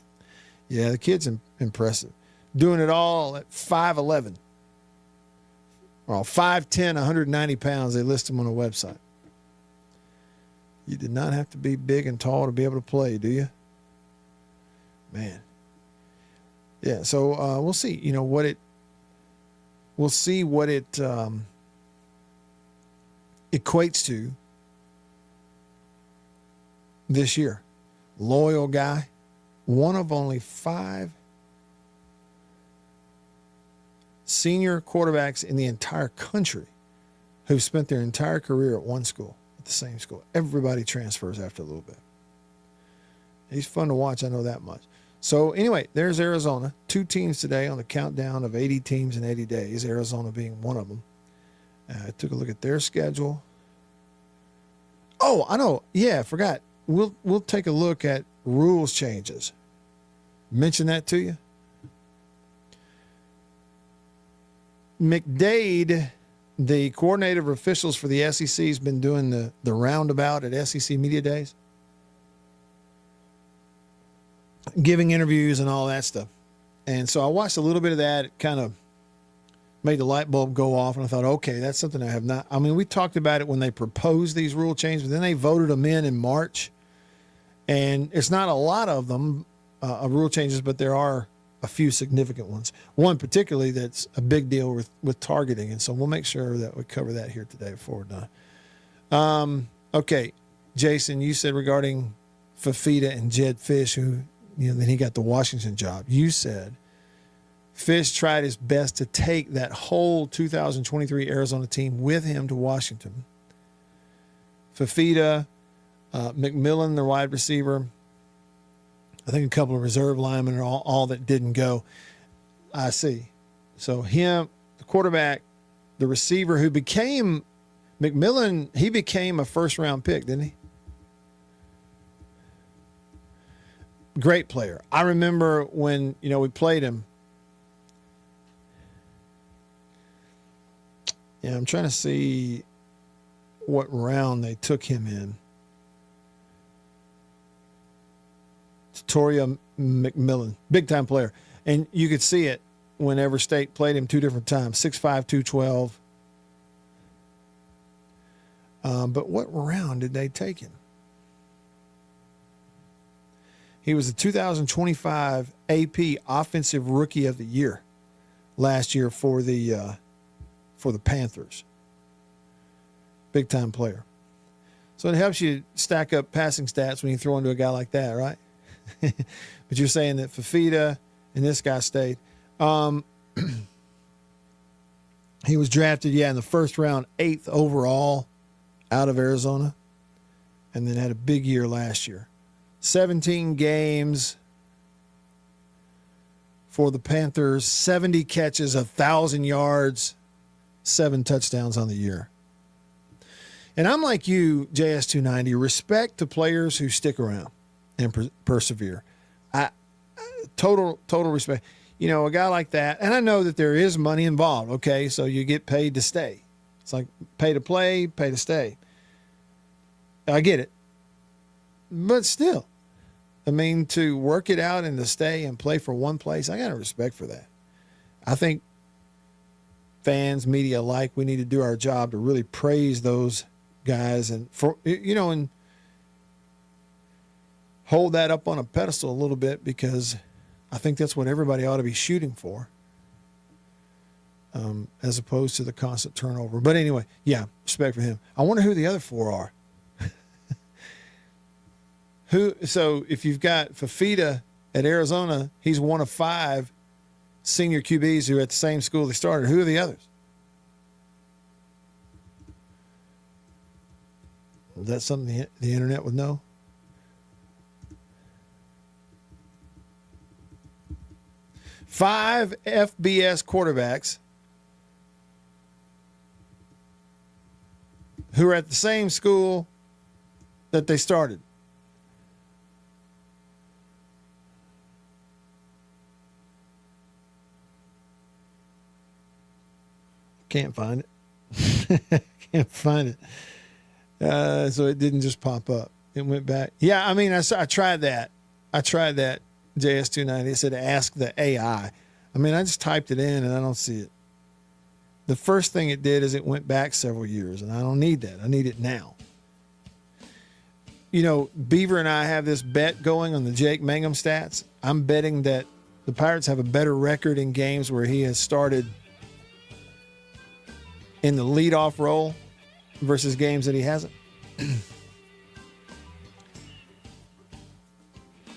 Yeah, the kid's impressive. Doing it all at 5'11". Well, 5'10", 190 pounds, they list him on a website. You did not have to be big and tall to be able to play, do you? Man. Yeah, so we'll see, we'll see what it equates to this year. Loyal guy, one of only 5 senior quarterbacks in the entire country who've spent their entire career at one school, at the same school. Everybody transfers after a little bit. He's fun to watch, I know that much. So anyway, there's Arizona. 2 teams today on the countdown of 80 teams in 80 days, Arizona being one of them. I took a look at their schedule. Oh, I know. Yeah, I forgot. We'll take a look at rules changes. Mention that to you. McDade, the coordinator of officials for the SEC, has been doing the roundabout at SEC Media Days, giving interviews and all that stuff. And so I watched a little bit of that. It kind of made the light bulb go off, and I thought, okay, that's something I have not. I mean, we talked about it when they proposed these rule changes, but then they voted them in March. And it's not a lot of them, rule changes, but there are a few significant ones. One particularly that's a big deal with targeting. And so we'll make sure that we cover that here today before we're done. Okay, Jason, you said regarding Fafita and Jedd Fisch, who, then he got the Washington job. You said Fisch tried his best to take that whole 2023 Arizona team with him to Washington. Fafita, McMillan, the wide receiver, I think a couple of reserve linemen are all that didn't go. I see. So him, the quarterback, the receiver who became McMillan, he became a first-round pick, didn't he? Great player. I remember when, we played him. Yeah, I'm trying to see what round they took him in. Toria McMillan, big-time player. And you could see it whenever State played him 2 different times, 6'5", 212. But what round did they take him? He was the 2025 AP Offensive Rookie of the Year last year for the Panthers. Big-time player. So it helps you stack up passing stats when you throw into a guy like that, right? But you're saying that Fafita and this guy stayed. He was drafted, in the first round, 8th overall out of Arizona, and then had a big year last year. 17 games for the Panthers, 70 catches, 1,000 yards, 7 touchdowns on the year. And I'm like you, JS290, respect to players who stick around and persevere. Total respect. A guy like that, and I know that there is money involved, okay? So you get paid to stay. It's like pay to play, pay to stay. I get it. But still, to work it out and to stay and play for one place, I got respect for that. I think fans, media alike, we need to do our job to really praise those guys and and hold that up on a pedestal a little bit, because I think that's what everybody ought to be shooting for, as opposed to the constant turnover. But anyway, respect for him. I wonder who the other 4 are. So if you've got Fafita at Arizona, he's one of 5 senior QBs who are at the same school they started. Who are the others? Is that something the internet would know? Five FBS quarterbacks who are at the same school that they started. Can't find it. Can't find it. So it didn't just pop up. It went back. Yeah, I mean, I tried that. JS290. It said ask the AI. I mean, I just typed it in and I don't see it. The first thing it did is it went back several years, and I don't need that. I need it now. You know, Beaver and I have this bet going on the 𝐁𝐮𝐫𝐬𝐬𝐢 stats. I'm betting that the Pirates have a better record in games where he has started in the leadoff role versus games that he hasn't.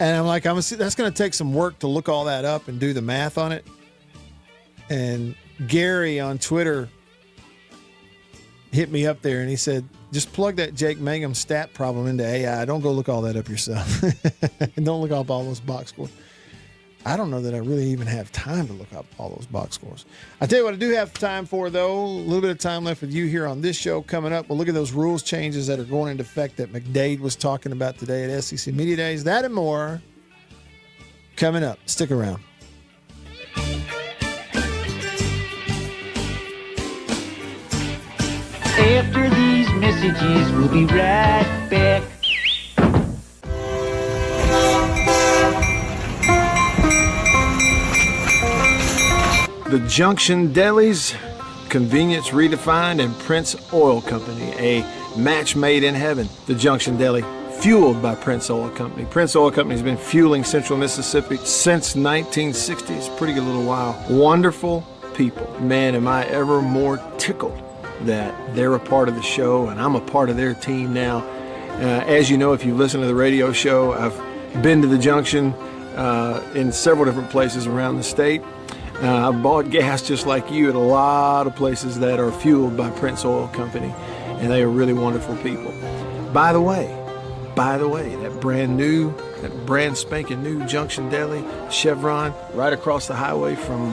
And I'm like, that's going to take some work to look all that up and do the math on it. And Gary on Twitter hit me up there and he said, just plug that 𝐁𝐮𝐫𝐬𝐬𝐢 stat problem into AI. Don't go look all that up yourself. And don't look up all those box scores. I don't know that I really even have time to look up all those box scores. I tell you what I do have time for, though. A little bit of time left with you here on this show coming up. We'll look at those rules changes that are going into effect that McDade was talking about today at SEC Media Days. That and more coming up. Stick around. After these messages, we'll be right back. The Junction Delis, convenience redefined, and Prince Oil Company, a match made in heaven. The Junction Deli, fueled by Prince Oil Company. Prince Oil Company has been fueling Central Mississippi since 1960. It's a pretty good little while. Wonderful people. Man, am I ever more tickled that they're a part of the show and I'm a part of their team now. As you know, if you listen to the radio show, I've been to the Junction in several different places around the state. I've bought gas just like you at a lot of places that are fueled by Prince Oil Company, and they are really wonderful people. By the way, that brand spanking new Junction Deli, Chevron, right across the highway from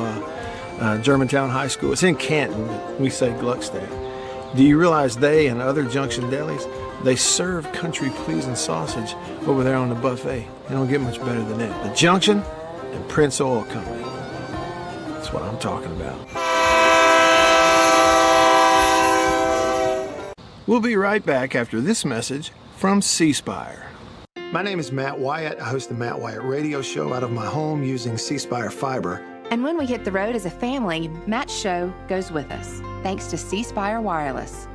Germantown High School. It's in Canton. We say Gluckstadt. Do you realize they and other Junction Delis, they serve country pleasing sausage over there on the buffet? They don't get much better than that. The Junction and Prince Oil Company. That's what I'm talking about. We'll be right back after this message from C Spire. My name is Matt Wyatt. I host the Matt Wyatt radio show out of my home using C Spire fiber. And when we hit the road as a family, Matt's show goes with us, thanks to C Spire Wireless.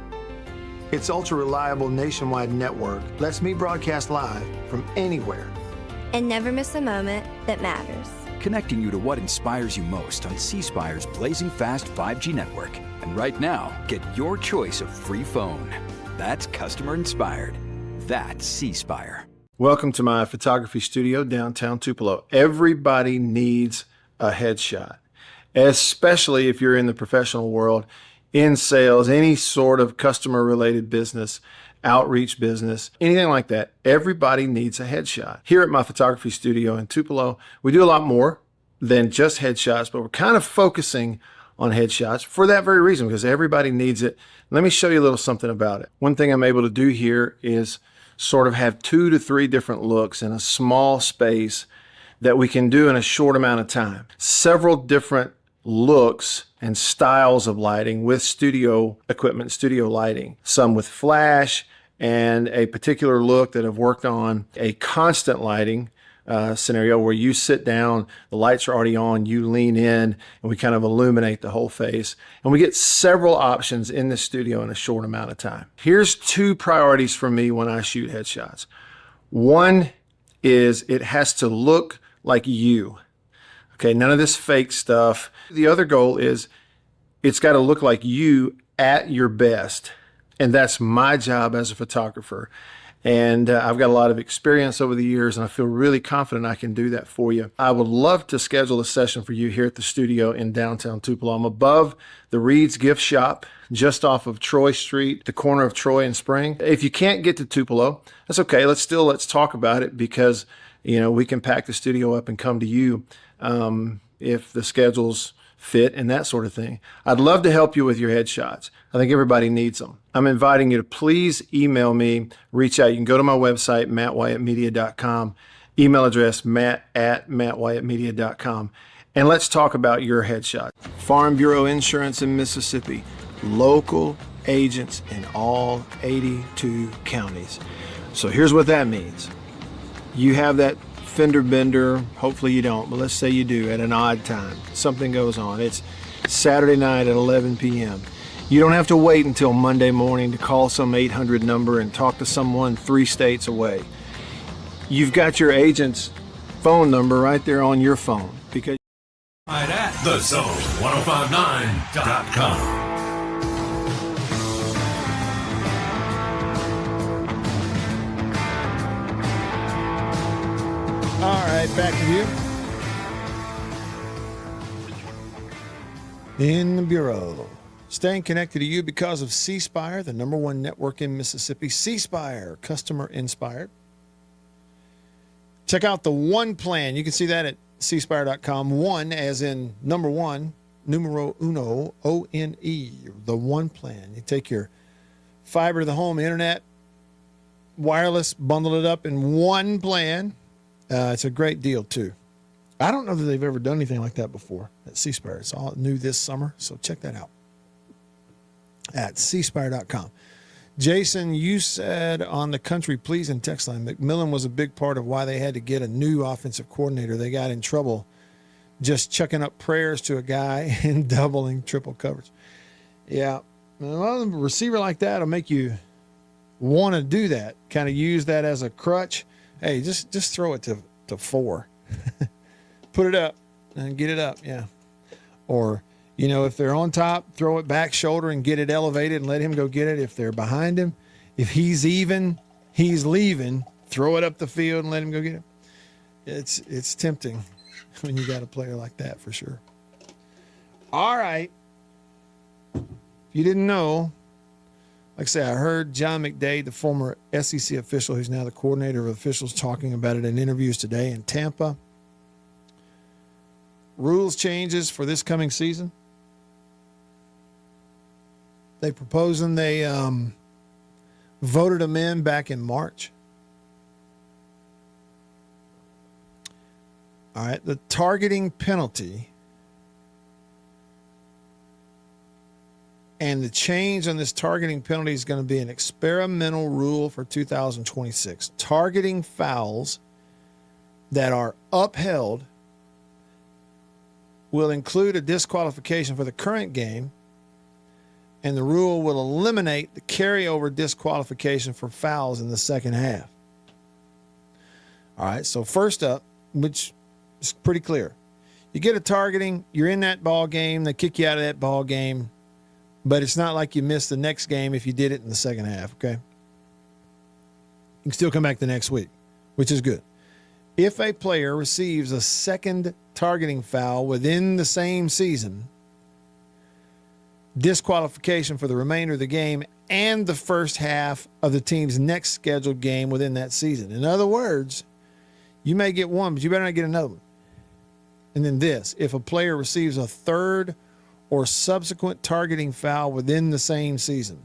Its ultra-reliable nationwide network lets me broadcast live from anywhere. And never miss a moment that matters. Connecting you to what inspires you most on C Spire's blazing fast 5G network. And right now, get your choice of free phone. That's customer inspired. That's C Spire. Welcome to my photography studio downtown Tupelo. Everybody needs a headshot, especially if you're in the professional world, in sales, any sort of customer related business, outreach business, anything like that. Everybody needs a headshot. Here at my photography studio in Tupelo, we do a lot more than just headshots, but we're kind of focusing on headshots for that very reason, because everybody needs it. Let me show you a little something about it. One thing I'm able to do here is sort of have 2 to 3 different looks in a small space that we can do in a short amount of time. Several different looks and styles of lighting with studio equipment, studio lighting. Some with flash and a particular look that I've worked on, a constant lighting scenario where you sit down, the lights are already on, you lean in, and we kind of illuminate the whole face. And we get several options in the studio in a short amount of time. Here's 2 priorities for me when I shoot headshots. One is it has to look like you. Okay, none of this fake stuff. The other goal is it's got to look like you at your best. And that's my job as a photographer. And I've got a lot of experience over the years, and I feel really confident I can do that for you. I would love to schedule a session for you here at the studio in downtown Tupelo. I'm above the Reed's Gift Shop, just off of Troy Street, the corner of Troy and Spring. If you can't get to Tupelo, that's okay. Let's talk about it, because we can pack the studio up and come to you if the schedules fit and that sort of thing. I'd love to help you with your headshots. I think everybody needs them. I'm inviting you to please email me, reach out. You can go to my website, mattwyattmedia.com, email address matt@mattwyattmedia.com, and let's talk about your headshot. Farm Bureau Insurance in Mississippi, local agents in all 82 counties. So here's what that means. You have that fender bender, hopefully you don't, but let's say you do at an odd time. Something goes on. It's Saturday night at 11 p.m. You don't have to wait until Monday morning to call some 800 number and talk to someone 3 states away. You've got your agent's phone number right there on your phone because Right at thezone1059.com. All right, back to you. In the Bureau. Staying connected to you because of C Spire, the #1 network in Mississippi. C Spire, customer inspired. Check out the One Plan. You can see that at cspire.com. One as in number one, numero uno, O-N-E, the One Plan. You take your fiber to the home internet, wireless, bundle it up in one plan. It's a great deal, too. I don't know that they've ever done anything like that before at C Spire. It's all new this summer, so check that out at cspire.com. Jason, you said on the Country Pleasing text line, McMillan was a big part of why they had to get a new offensive coordinator. They got in trouble just chucking up prayers to a guy and doubling triple coverage. Yeah, well, a receiver like that will make you want to do that, kind of use that as a crutch. Hey, just throw it to 4. Put it up and get it up, yeah. Or, if they're on top, throw it back shoulder and get it elevated and let him go get it. If they're behind him, if he's even, he's leaving, throw it up the field and let him go get it. It's tempting when you got a player like that for sure. All right. If you didn't know, like I say, I heard John McDade, the former SEC official who's now the coordinator of officials, talking about it in interviews today in Tampa. Rules changes for this coming season. They proposed them. They voted them in back in March. All right, the targeting penalty and the change on this targeting penalty is going to be an experimental rule for 2026. Targeting fouls that are upheld will include a disqualification for the current game, and the rule will eliminate the carryover disqualification for fouls in the second half. All right, so first up, which is pretty clear. You get a targeting, you're in that ball game, they kick you out of that ball game, but it's not like you missed the next game if you did it in the second half, okay? You can still come back the next week, which is good. If a player receives a second targeting foul within the same season, disqualification for the remainder of the game and the first half of the team's next scheduled game within that season. In other words, you may get one, but you better not get another one. And then this, if a player receives a third or subsequent targeting foul within the same season,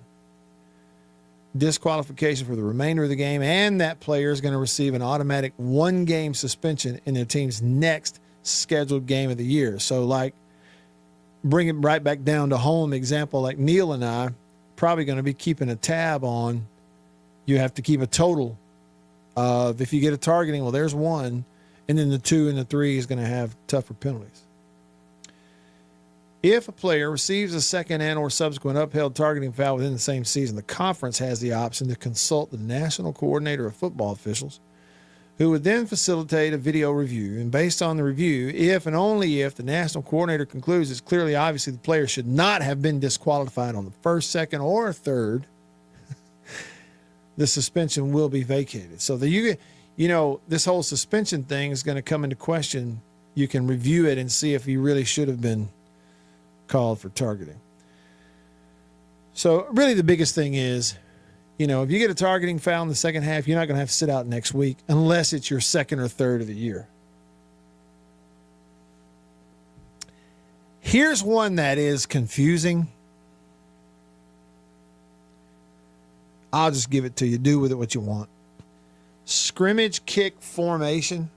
disqualification for the remainder of the game, and that player is going to receive an automatic 1-game suspension in their team's next scheduled game of the year. So, like, bring it right back down to home example, like Neil and I probably going to be keeping a tab on. You have to keep a total of, if you get a targeting, well, there's 1, and then the 2 and the 3 is going to have tougher penalties. If a player receives a second and or subsequent upheld targeting foul within the same season, the conference has the option to consult the national coordinator of football officials, who would then facilitate a video review. And based on the review, if and only if the national coordinator concludes it's clearly obviously the player should not have been disqualified on the first, second, or third, the suspension will be vacated. So this whole suspension thing is going to come into question. You can review it and see if he really should have been called for targeting. So really the biggest thing is, if you get a targeting foul in the second half, you're not going to have to sit out next week unless it's your second or third of the year. Here's one that is confusing. I'll just give it to you. Do with it what you want. Scrimmage kick formation.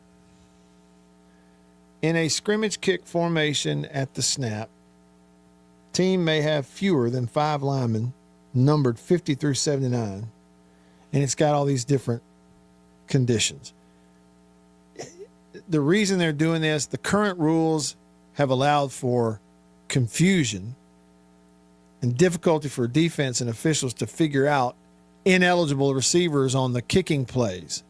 In a scrimmage kick formation at the snap, team may have fewer than 5 linemen numbered 50 through 79 and it's got all these different conditions. The reason they're doing this, the current rules have allowed for confusion and difficulty for defense and officials to figure out ineligible receivers on the kicking plays.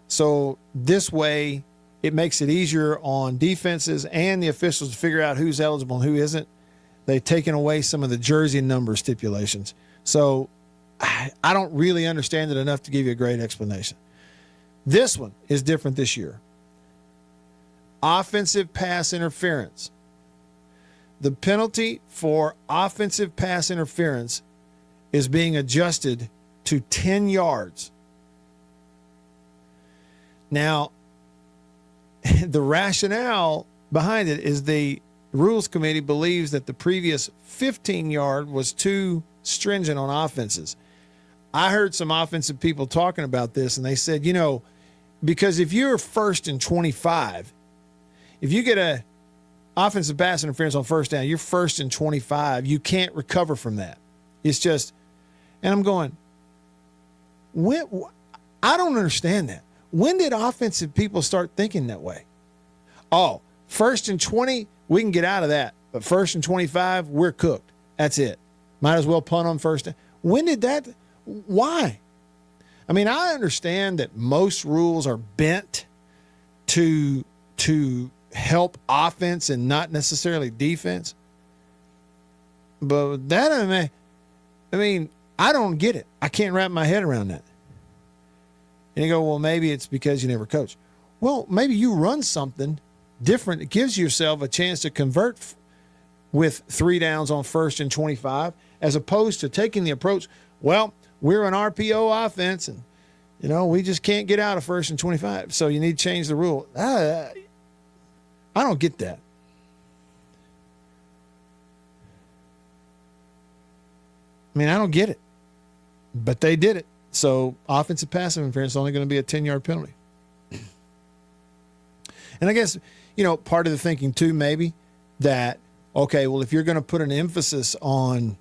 So this way, it makes it easier on defenses and the officials to figure out who's eligible and who isn't. They've taken away some of the jersey number stipulations. So I don't really understand it enough to give you a great explanation. This one is different this year. Offensive pass interference. The penalty for offensive pass interference is being adjusted to 10 yards. Now, the rationale behind it is the Rules Committee believes that the previous 15-yard was too stringent on offenses. I heard some offensive people talking about this, and they said, because if you're 1st and 25, if you get a offensive pass interference on first down, you're 1st and 25, you can't recover from that. It's just, and I'm going, I don't understand that. When did offensive people start thinking that way? Oh, 1st and 20, we can get out of that. But 1st and 25, we're cooked. That's it. Might as well punt on first down. When did that? Why? I mean, I understand that most rules are bent to help offense and not necessarily defense. But that, I mean, I don't get it. I can't wrap my head around that. And you go, well, maybe it's because you never coach. Well, maybe you run something different. It gives yourself a chance to convert with 3 downs on 1st and 25, as opposed to taking the approach, well, we're an RPO offense, and, we just can't get out of 1st and 25, so you need to change the rule. I don't get that. I mean, I don't get it. But they did it. So offensive passive interference is only going to be a 10-yard penalty. And I guess, part of the thinking too, maybe that, okay, well, if you're going to put an emphasis on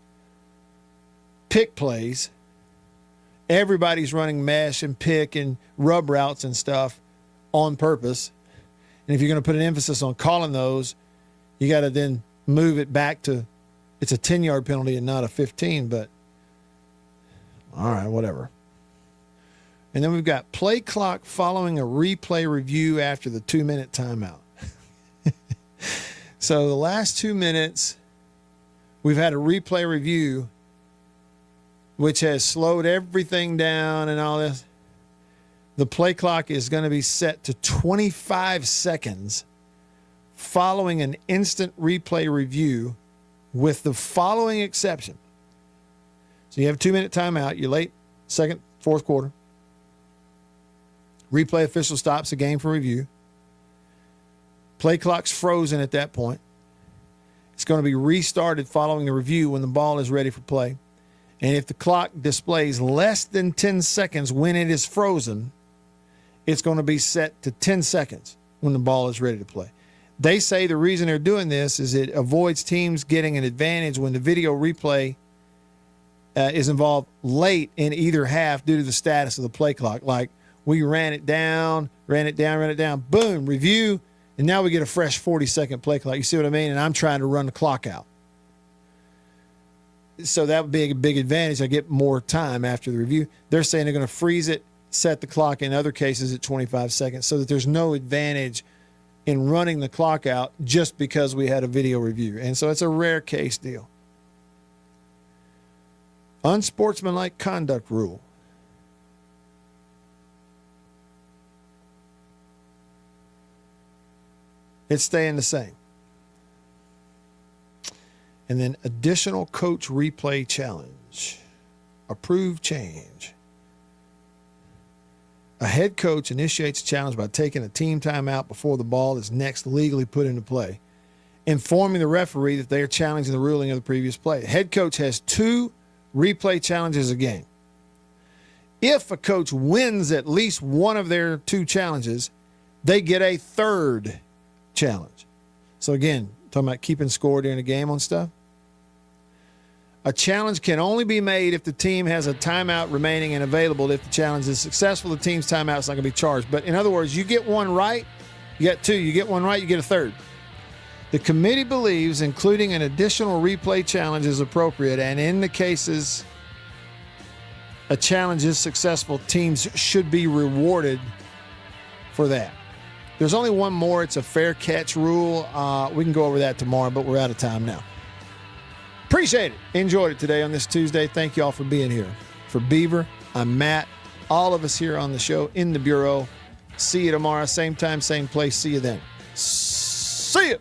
pick plays, everybody's running mesh and pick and rub routes and stuff on purpose. And if you're going to put an emphasis on calling those, you got to then move it back to it's a 10-yard penalty and not a 15, but all right, whatever. And then we've got play clock following a replay review after the 2-minute timeout. So the last 2 minutes, we've had a replay review, which has slowed everything down and all this. The play clock is going to be set to 25 seconds following an instant replay review with the following exception. So you have a 2-minute timeout. You're late, second, fourth quarter. Replay official stops the game for review. Play clock's frozen at that point. It's going to be restarted following the review when the ball is ready for play. And if the clock displays less than 10 seconds when it is frozen, it's going to be set to 10 seconds when the ball is ready to play. They say the reason they're doing this is it avoids teams getting an advantage when the video replay is involved late in either half due to the status of the play clock. Like, we ran it down, boom, review, and now we get a fresh 40-second play clock. You see what I mean? And I'm trying to run the clock out. So that would be a big advantage. I get more time after the review. They're saying they're going to freeze it, set the clock in other cases at 25 seconds so that there's no advantage in running the clock out just because we had a video review. And so it's a rare case deal. Unsportsmanlike conduct rule. It's staying the same. And then additional coach replay challenge. Approved change. A head coach initiates a challenge by taking a team timeout before the ball is next legally put into play, informing the referee that they are challenging the ruling of the previous play. The head coach has 2 replay challenges a game. If a coach wins at least one of their 2 challenges, they get a 3rd challenge. So again, talking about keeping score during the game on stuff. A challenge can only be made if the team has a timeout remaining and available. If the challenge is successful, the team's timeout is not going to be charged. But in other words, you get one right, you get two. You get one right, you get a third. The committee believes including an additional replay challenge is appropriate, and in the cases a challenge is successful, teams should be rewarded for that. There's only one more. It's a fair catch rule. We can go over that tomorrow, but we're out of time now. Appreciate it. Enjoyed it today on this Tuesday. Thank you all for being here. For Beaver, I'm Matt. All of us here on the show in the Bureau. See you tomorrow. Same time, same place. See you then. See you.